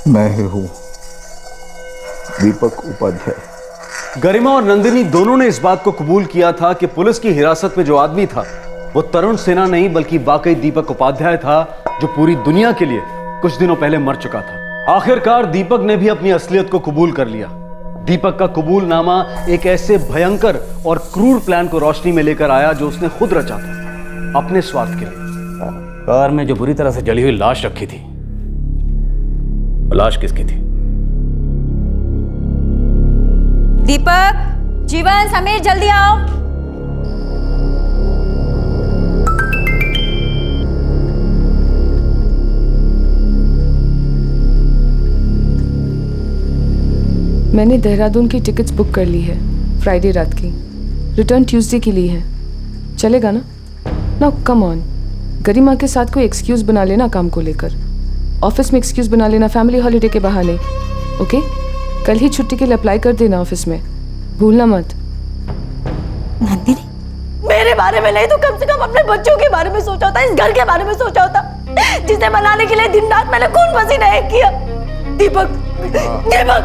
[SPEAKER 7] मैं ही हूं दीपक उपाध्याय।
[SPEAKER 10] गरिमा और नंदिनी दोनों ने इस बात को कबूल किया था कि पुलिस की हिरासत में जो आदमी था वो तरुण सिन्हा नहीं बल्कि वाकई दीपक उपाध्याय था, जो पूरी दुनिया के लिए कुछ दिनों पहले मर चुका था। आखिरकार दीपक ने भी अपनी असलियत को कबूल कर लिया। दीपक का कबूलनामा एक ऐसे भयंकर और क्रूर प्लान को रोशनी में लेकर आया जो उसने खुद रचा था अपने स्वार्थ के लिए।
[SPEAKER 11] कार में जो बुरी तरह से जली हुई लाश रखी थी, लाश किसकी थी?
[SPEAKER 6] दीपक, जीवन, समीर, जल्दी आओ।
[SPEAKER 2] मैंने देहरादून की टिकट्स बुक कर ली है, फ्राइडे रात की। रिटर्न ट्यूसडे के लिए है। चलेगा ना? नाउ कम ऑन, गरिमा के साथ कोई एक्सक्यूज बना लेना काम को लेकर। ऑफिस में एक्सक्यूज बना लेना फैमिली हॉलीडे के बहाने। ओके? कल ही छुट्टी के लिए अप्लाई कर देना ऑफिस में, भूलना मत।
[SPEAKER 6] नंदिनी, मेरे बारे में नहीं तो कम से कम अपने बच्चों के बारे में सोचा होता, इस घर के बारे में सोचा होता, जिसे बनाने के लिए दिन रात मैंने खून पसीना एक किया। दीपक, दीपक,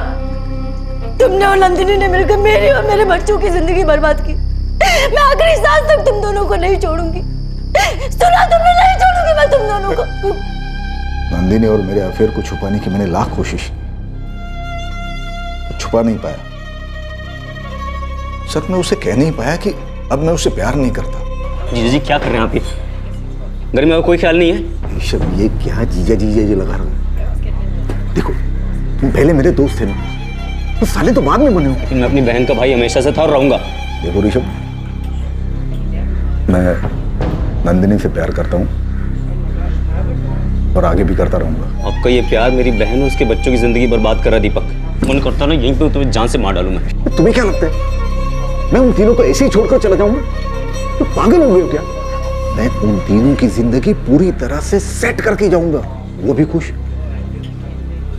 [SPEAKER 6] तुमने और नंदिनी ने मिलकर मेरी और मेरे बच्चों की जिंदगी बर्बाद की। मैं आखिरी सांस तक तुम दोनों को नहीं छोड़ूंगी। सुना तुमने? नहीं छोड़ूंगी मैं तुम दोनों को।
[SPEAKER 7] नंदिनी और मेरे अफेयर को छुपाने की मैंने लाख कोशिश की, छुपा नहीं पाया। सर, मैं उसे कह नहीं पाया कि अब मैं उसे प्यार नहीं करता।
[SPEAKER 14] जीजा जी क्या कर रहे हैं आप? ये गरिमा का कोई ख्याल नहीं है?
[SPEAKER 7] ऋषभ, ये क्या जीजा जीजा जी लगा रहे हो? देखो, तुम पहले मेरे दोस्त थे ना, तो साले तो बाद में बने हो।
[SPEAKER 14] मैं अपनी बहन का भाई हमेशा से था और रहूंगा।
[SPEAKER 7] देखो ऋषभ, मैं नंदिनी से प्यार करता हूँ और आगे भी करता रहूंगा।
[SPEAKER 14] आपका ये प्यार मेरी बहन और उसके बच्चों की जिंदगी बर्बाद कर रहा दीपक। मन करता ना यहीं पे तुम्हें जान से मार डालूं मैं।
[SPEAKER 7] तुम्हें क्या लगता है मैं उन तीनों को ऐसे ही छोड़कर चला जाऊंगा? तो पागल हो गए हो क्या? मैं उन तीनों की जिंदगी पूरी तरह से सेट करके जाऊंगा। वो भी खुश,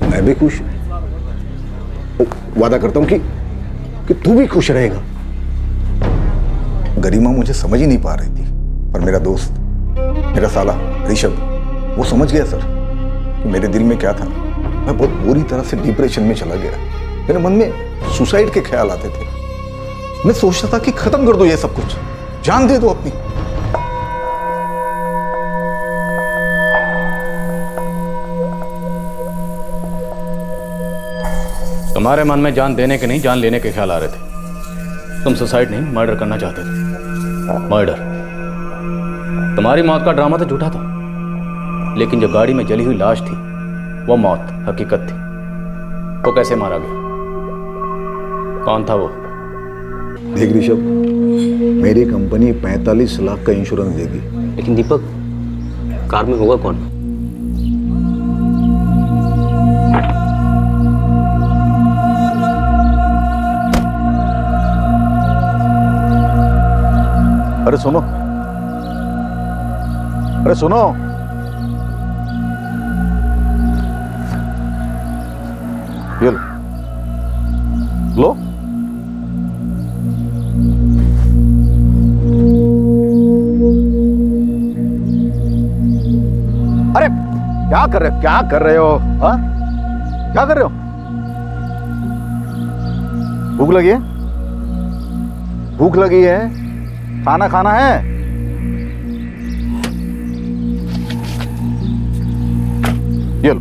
[SPEAKER 7] मैं भी खुश। वादा करता हूं कि तू भी खुश रहेगा। गरिमा मुझे समझ ही नहीं पा रही थी, पर मेरा दोस्त, मेरा साला ऋषभ, वो समझ गया सर कि मेरे दिल में क्या था। मैं बहुत बुरी तरह से डिप्रेशन में चला गया। मेरे मन में सुसाइड के ख्याल आते थे। मैं सोचता था कि खत्म कर दो ये सब कुछ, जान दे दो अपनी।
[SPEAKER 11] तुम्हारे मन में जान देने के नहीं, जान लेने के ख्याल आ रहे थे। तुम सुसाइड नहीं, मर्डर करना चाहते थे। मर्डर। तुम्हारी मौत का ड्रामा तो झूठा था, लेकिन जो गाड़ी में जली हुई लाश थी वो मौत हकीकत थी। वो कैसे मारा गया? कौन था वो?
[SPEAKER 7] देख ऋषभ, मेरी कंपनी 45 लाख का इंश्योरेंस देगी।
[SPEAKER 14] लेकिन दीपक, कार में होगा कौन?
[SPEAKER 7] अरे सुनो, अरे सुनो, ये लो। अरे क्या कर रहे हो? क्या कर रहे हो? हाँ, क्या कर रहे हो? भूख लगी है? भूख लगी है? खाना खाना है? ये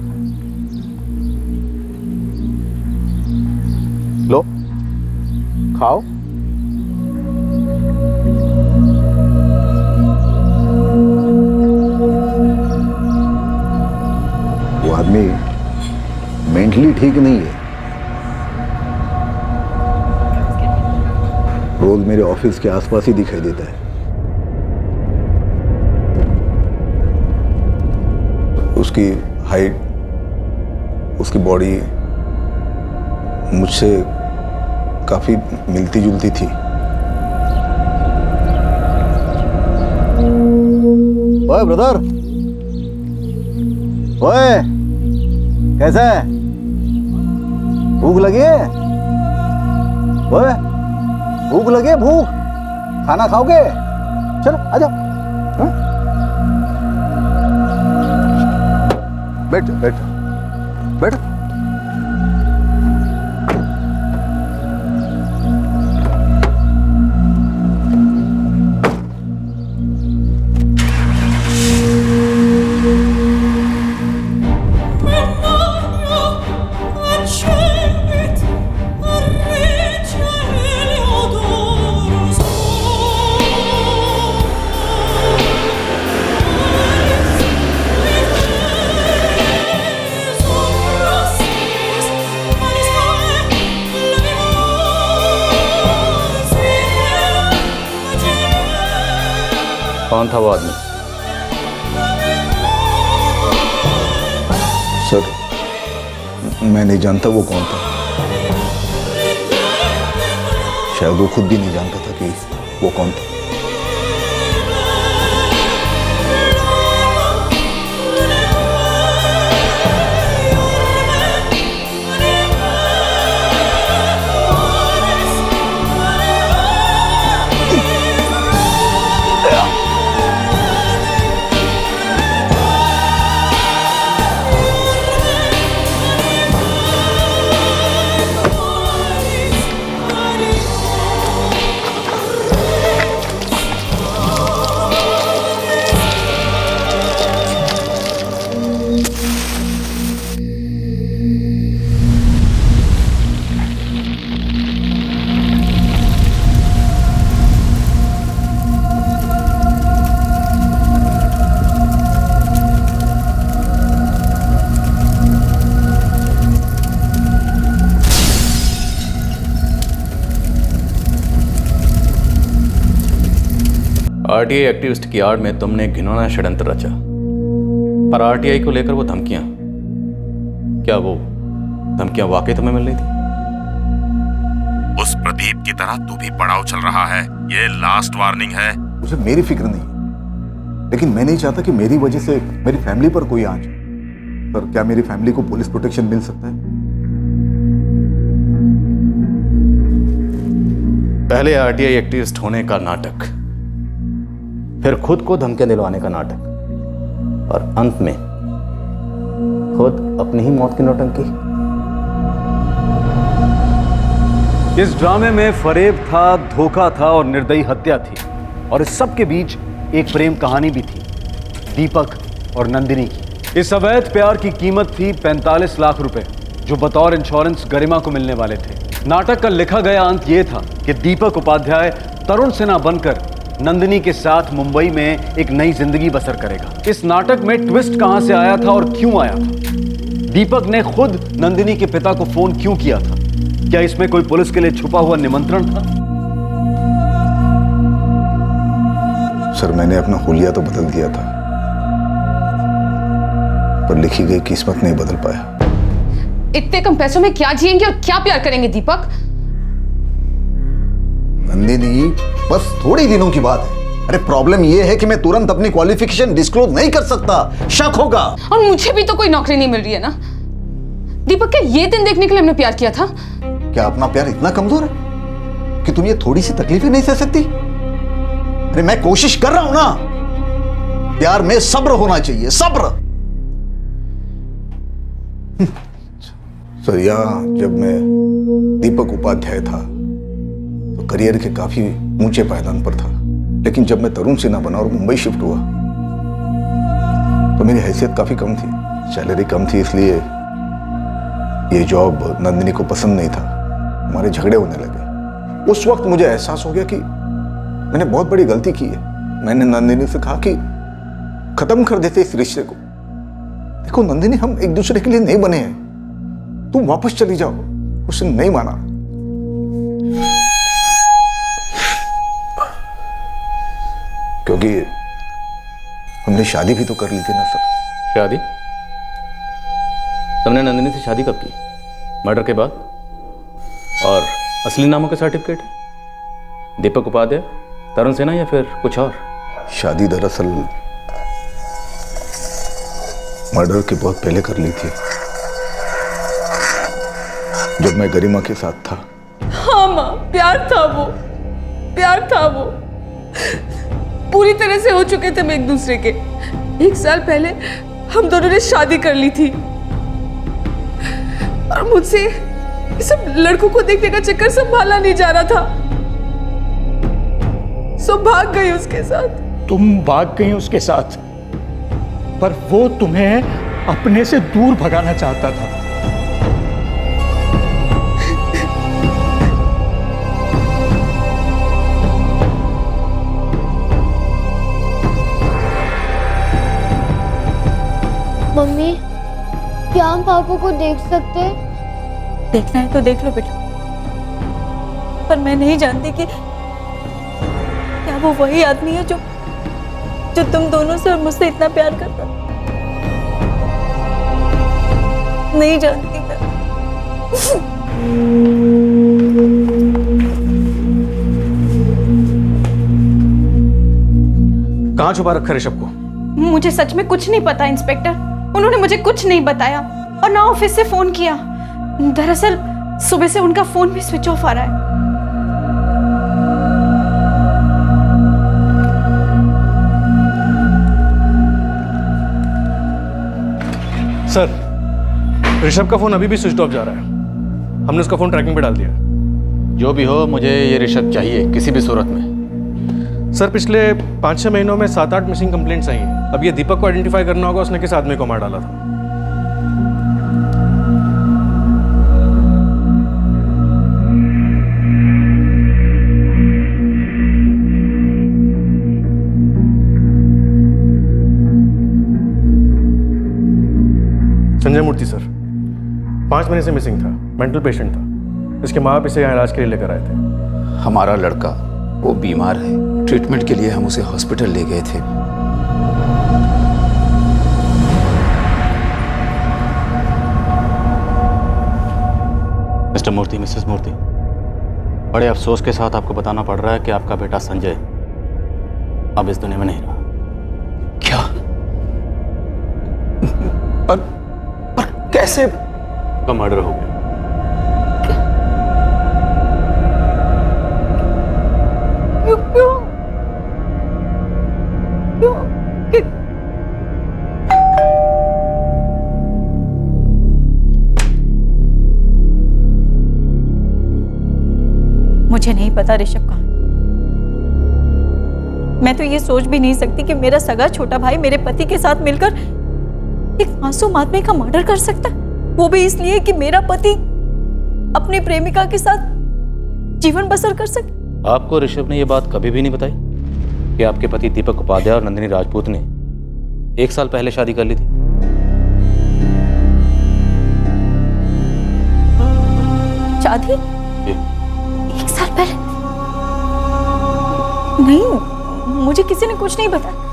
[SPEAKER 7] लो, खाओ। वो आदमी मेंटली ठीक नहीं है। रोज मेरे ऑफिस के आसपास ही दिखाई देता है। उसकी हाइट, उसकी बॉडी मुझसे काफी मिलती जुलती थी। ओए ब्रदर, ओए कैसा है? भूख लगी है? ओए भूख लगी है? भूख, खाना खाओगे? चलो आ जाओ। हाँ? बैठो बैठो बैठो।
[SPEAKER 11] कौन था वो आदमी?
[SPEAKER 7] सर मैं नहीं जानता वो कौन था। शायद वो खुद भी नहीं जानता था कि वो कौन था।
[SPEAKER 11] आरटीआई एक्टिविस्ट की आड़ में तुमने घिनौना षड्यंत्र रचा। पर आरटीआई को लेकर वो धमकियां, क्या वो धमकियां वाकई तुम्हें मिल रही थी?
[SPEAKER 16] उस प्रदीप की तरह तू भी पड़ाव चल रहा है। ये लास्ट वार्निंग है।
[SPEAKER 7] मुझे मेरी फिक्र नहीं है, लेकिन मैं नहीं चाहता कि मेरी वजह से मेरी फैमिली पर कोई आंच। सर, क्या मेरी फैमिली को पुलिस प्रोटेक्शन मिल सकता है?
[SPEAKER 11] पहले आरटीआई एक्टिविस्ट होने का नाटक, फिर खुद को धमकियां दिलवाने का नाटक, और अंत में खुद अपनी ही मौत की नौटंकी।
[SPEAKER 10] इस ड्रामे में फरेब था, धोखा था और निर्दयी हत्या थी, और इस सब के बीच एक प्रेम कहानी भी थी, दीपक और नंदिनी की। इस अवैध प्यार की कीमत थी 45 लाख रुपए, जो बतौर इंश्योरेंस गरिमा को मिलने वाले थे। नाटक का लिखा गया अंत यह था कि दीपक उपाध्याय तरुण सिन्हा बनकर नंदिनी के साथ मुंबई में एक नई जिंदगी बसर करेगा। इस नाटक में ट्विस्ट कहां से आया था और क्यों आया था? दीपक ने खुद नंदिनी के पिता को फोन क्यों किया था? क्या इसमें कोई पुलिस के लिए छुपा हुआ निमंत्रण था?
[SPEAKER 7] सर, मैंने अपना हुलिया तो बदल दिया था, पर लिखी गई किस्मत नहीं बदल पाया।
[SPEAKER 2] इतने कम पैसों में क्या जिएंगे और क्या प्यार करेंगे दीपक?
[SPEAKER 7] नंदिनी, बस थोड़े दिनों की बात है। अरे प्रॉब्लम यह है कि मैं तुरंत अपनी क्वालिफिकेशन डिस्क्लोज नहीं कर सकता, शक होगा।
[SPEAKER 2] और मुझे भी तो कोई नौकरी नहीं मिल रही है ना। दीपक, क्या ये दिन देखने के लिए हमने प्यार किया था?
[SPEAKER 7] क्या अपना प्यार इतना कमजोर है कि तुम ये थोड़ी सी तकलीफें नहीं सह सकती? अरे मैं कोशिश कर रहा हूं ना। प्यार में सब्र होना चाहिए, सब्र। सर, यहां जब मैं दीपक उपाध्याय था तो करियर के काफी ऊंचे पायदान पर था, लेकिन जब मैं तरुण सिन्हा बना और मुंबई शिफ्ट हुआ तो मेरी हैसियत काफी कम थी, सैलरी कम थी, इसलिए ये जॉब नंदिनी को पसंद नहीं था। हमारे झगड़े होने लगे। उस वक्त मुझे एहसास हो गया कि मैंने बहुत बड़ी गलती की है। मैंने नंदिनी से कहा कि खत्म कर देते इस रिश्ते को। देखो नंदिनी, हम एक दूसरे के लिए नहीं बने हैं, तुम वापस चली जाओ। उसने नहीं माना। क्योंकि हमने शादी भी तो कर ली थी ना सर।
[SPEAKER 11] शादी? तुमने नंदिनी से शादी कब की? मर्डर के बाद? और असली नामों के सर्टिफिकेट है? दीपक उपाध्याय, तरुण सिन्हा या फिर कुछ और?
[SPEAKER 7] शादी दरअसल मर्डर के बहुत पहले कर ली थी, जब मैं गरिमा के साथ था।
[SPEAKER 2] हाँ माँ, प्यार था वो, प्यार था वो। पूरी तरह से हो चुके थे हम एक दूसरे के। 1 साल पहले हम दोनों ने शादी कर ली थी और मुझसे ये सब लड़कों को देखने का चक्कर संभाला नहीं जा रहा था, सो भाग गई उसके साथ।
[SPEAKER 12] तुम भाग गई उसके साथ, पर वो तुम्हें अपने से दूर भगाना चाहता था।
[SPEAKER 18] मम्मी, क्या हम पापा को देख सकते हैं?
[SPEAKER 15] देखना है तो देख लो बेटा, पर मैं नहीं जानती कि क्या वो वही आदमी है जो तुम दोनों से और मुझसे इतना प्यार करता। नहीं जानती मैं।
[SPEAKER 13] कहां छुपा रखा ऋषभ को?
[SPEAKER 17] मुझे सच में कुछ नहीं पता इंस्पेक्टर। उन्होंने मुझे कुछ नहीं बताया और ना ऑफिस से फोन किया। दरअसल सुबह से उनका फोन भी स्विच ऑफ आ रहा है।
[SPEAKER 13] सर, ऋषभ का फोन अभी भी स्विच ऑफ जा रहा है। हमने उसका फोन ट्रैकिंग पे डाल दिया।
[SPEAKER 11] जो भी हो, मुझे ये ऋषभ चाहिए किसी भी सूरत में।
[SPEAKER 13] सर, पिछले 5-6 महीनों में 7-8 मिसिंग कंप्लेंट्स आई हैं। अब ये दीपक को आइडेंटिफाई करना होगा, उसने किस आदमी को मार डाला था। संजय मूर्ति सर, 5 महीने से मिसिंग था, मेंटल पेशेंट था। इसके माँ बाप इसे यहाँ इलाज के लिए लेकर आए थे।
[SPEAKER 19] हमारा लड़का वो बीमार है, ट्रीटमेंट के लिए हम उसे हॉस्पिटल ले गए थे।
[SPEAKER 11] मिस्टर मूर्ति, मिसेस मूर्ति, बड़े अफसोस के साथ आपको बताना पड़ रहा है कि आपका बेटा संजय अब इस दुनिया में नहीं रहा।
[SPEAKER 12] क्या? पर कैसे?
[SPEAKER 11] उसका मर्डर हो गया।
[SPEAKER 17] क्यों?
[SPEAKER 15] मुझे नहीं पता ऋषभ कहाँ है। मैं तो ये सोच भी नहीं सकती कि मेरा सगा छोटा भाई मेरे पति के साथ मिलकर एक मासूम आदमी का मर्डर कर सकता है, वो भी इसलिए कि मेरा पति अपनी प्रेमिका के साथ जीवन बसर कर सके।
[SPEAKER 11] आपको ऋषभ ने यह बात कभी भी नहीं बताई कि आपके पति दीपक उपाध्याय और नंदिनी राजपूत ने 1 साल पहले शादी कर ली थी?
[SPEAKER 15] शादी 1 साल पहले? नहीं, मुझे किसी ने कुछ नहीं बताया।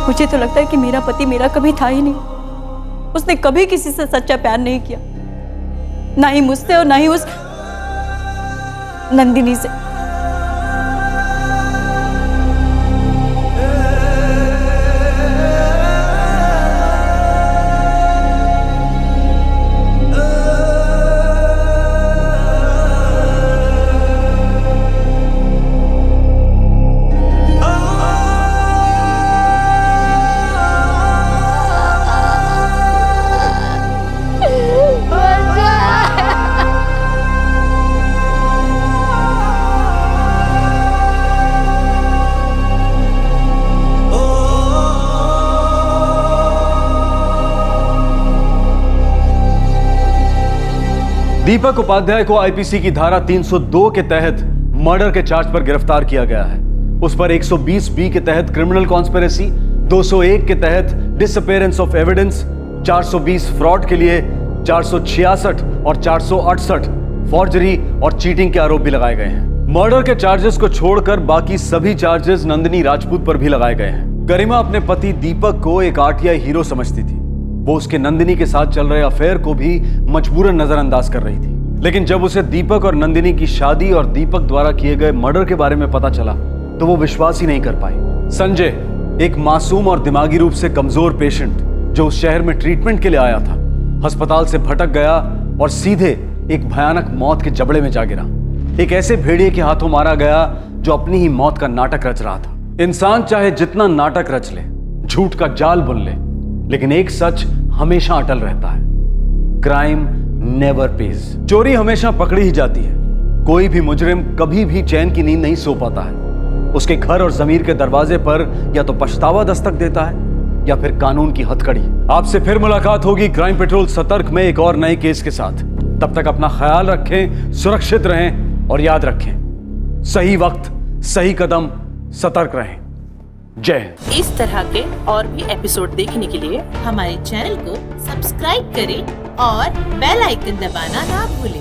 [SPEAKER 15] मुझे तो लगता है कि मेरा पति मेरा कभी था ही नहीं। उसने कभी किसी से सच्चा प्यार नहीं किया, ना ही मुझसे और ना ही उस नंदिनी से।
[SPEAKER 10] दीपक उपाध्याय को आईपीसी की धारा 302 के तहत मर्डर के चार्ज पर गिरफ्तार किया गया है। उस पर 120 बी के तहत क्रिमिनल कॉन्स्पिरेसी, 201 के तहत डिसअपीयरेंस ऑफ एविडेंस, 420 फ्रॉड के लिए, 466 और 468 फॉर्जरी और चीटिंग के आरोप भी लगाए गए हैं। मर्डर के चार्जेस को छोड़कर बाकी सभी चार्जेस नंदिनी राजपूत पर भी लगाए गए हैं। गरिमा अपने पति दीपक को एक आरटीआई हीरो समझती थी। वो उसके नंदिनी के साथ चल रहे अफेयर को भी मजबूरन नजरअंदाज कर रही थी। लेकिन जब उसे दीपक और नंदिनी की शादी और दीपक द्वारा किए गए मर्डर के बारे में पता चला तो वो विश्वास ही नहीं कर पाई। संजय एक मासूम और दिमागी रूप से कमजोर पेशेंट जो उस शहर में ट्रीटमेंट के लिए आया था, अस्पताल से भटक गया और सीधे एक भयानक मौत के जबड़े में जा गिरा। एक ऐसे भेड़िए के हाथों मारा गया जो अपनी ही मौत का नाटक रच रहा था। इंसान चाहे जितना नाटक रच ले, झूठ का जाल बुन ले, लेकिन एक सच हमेशा अटल रहता है, क्राइम नेवर पेज। चोरी हमेशा पकड़ी ही जाती है। कोई भी मुजरिम कभी भी चैन की नींद नहीं सो पाता है। उसके घर और जमीर के दरवाजे पर या तो पछतावा दस्तक देता है या फिर कानून की हथकड़ी। आपसे फिर मुलाकात होगी क्राइम पेट्रोल सतर्क में एक और नए केस के साथ। तब तक अपना ख्याल रखें, सुरक्षित रहें और याद रखें, सही वक्त सही कदम, सतर्क रहें। जय हिंद।
[SPEAKER 3] इस तरह के और भी एपिसोड देखने के लिए हमारे चैनल को सब्सक्राइब करें और बेल आइकन दबाना ना भूलें।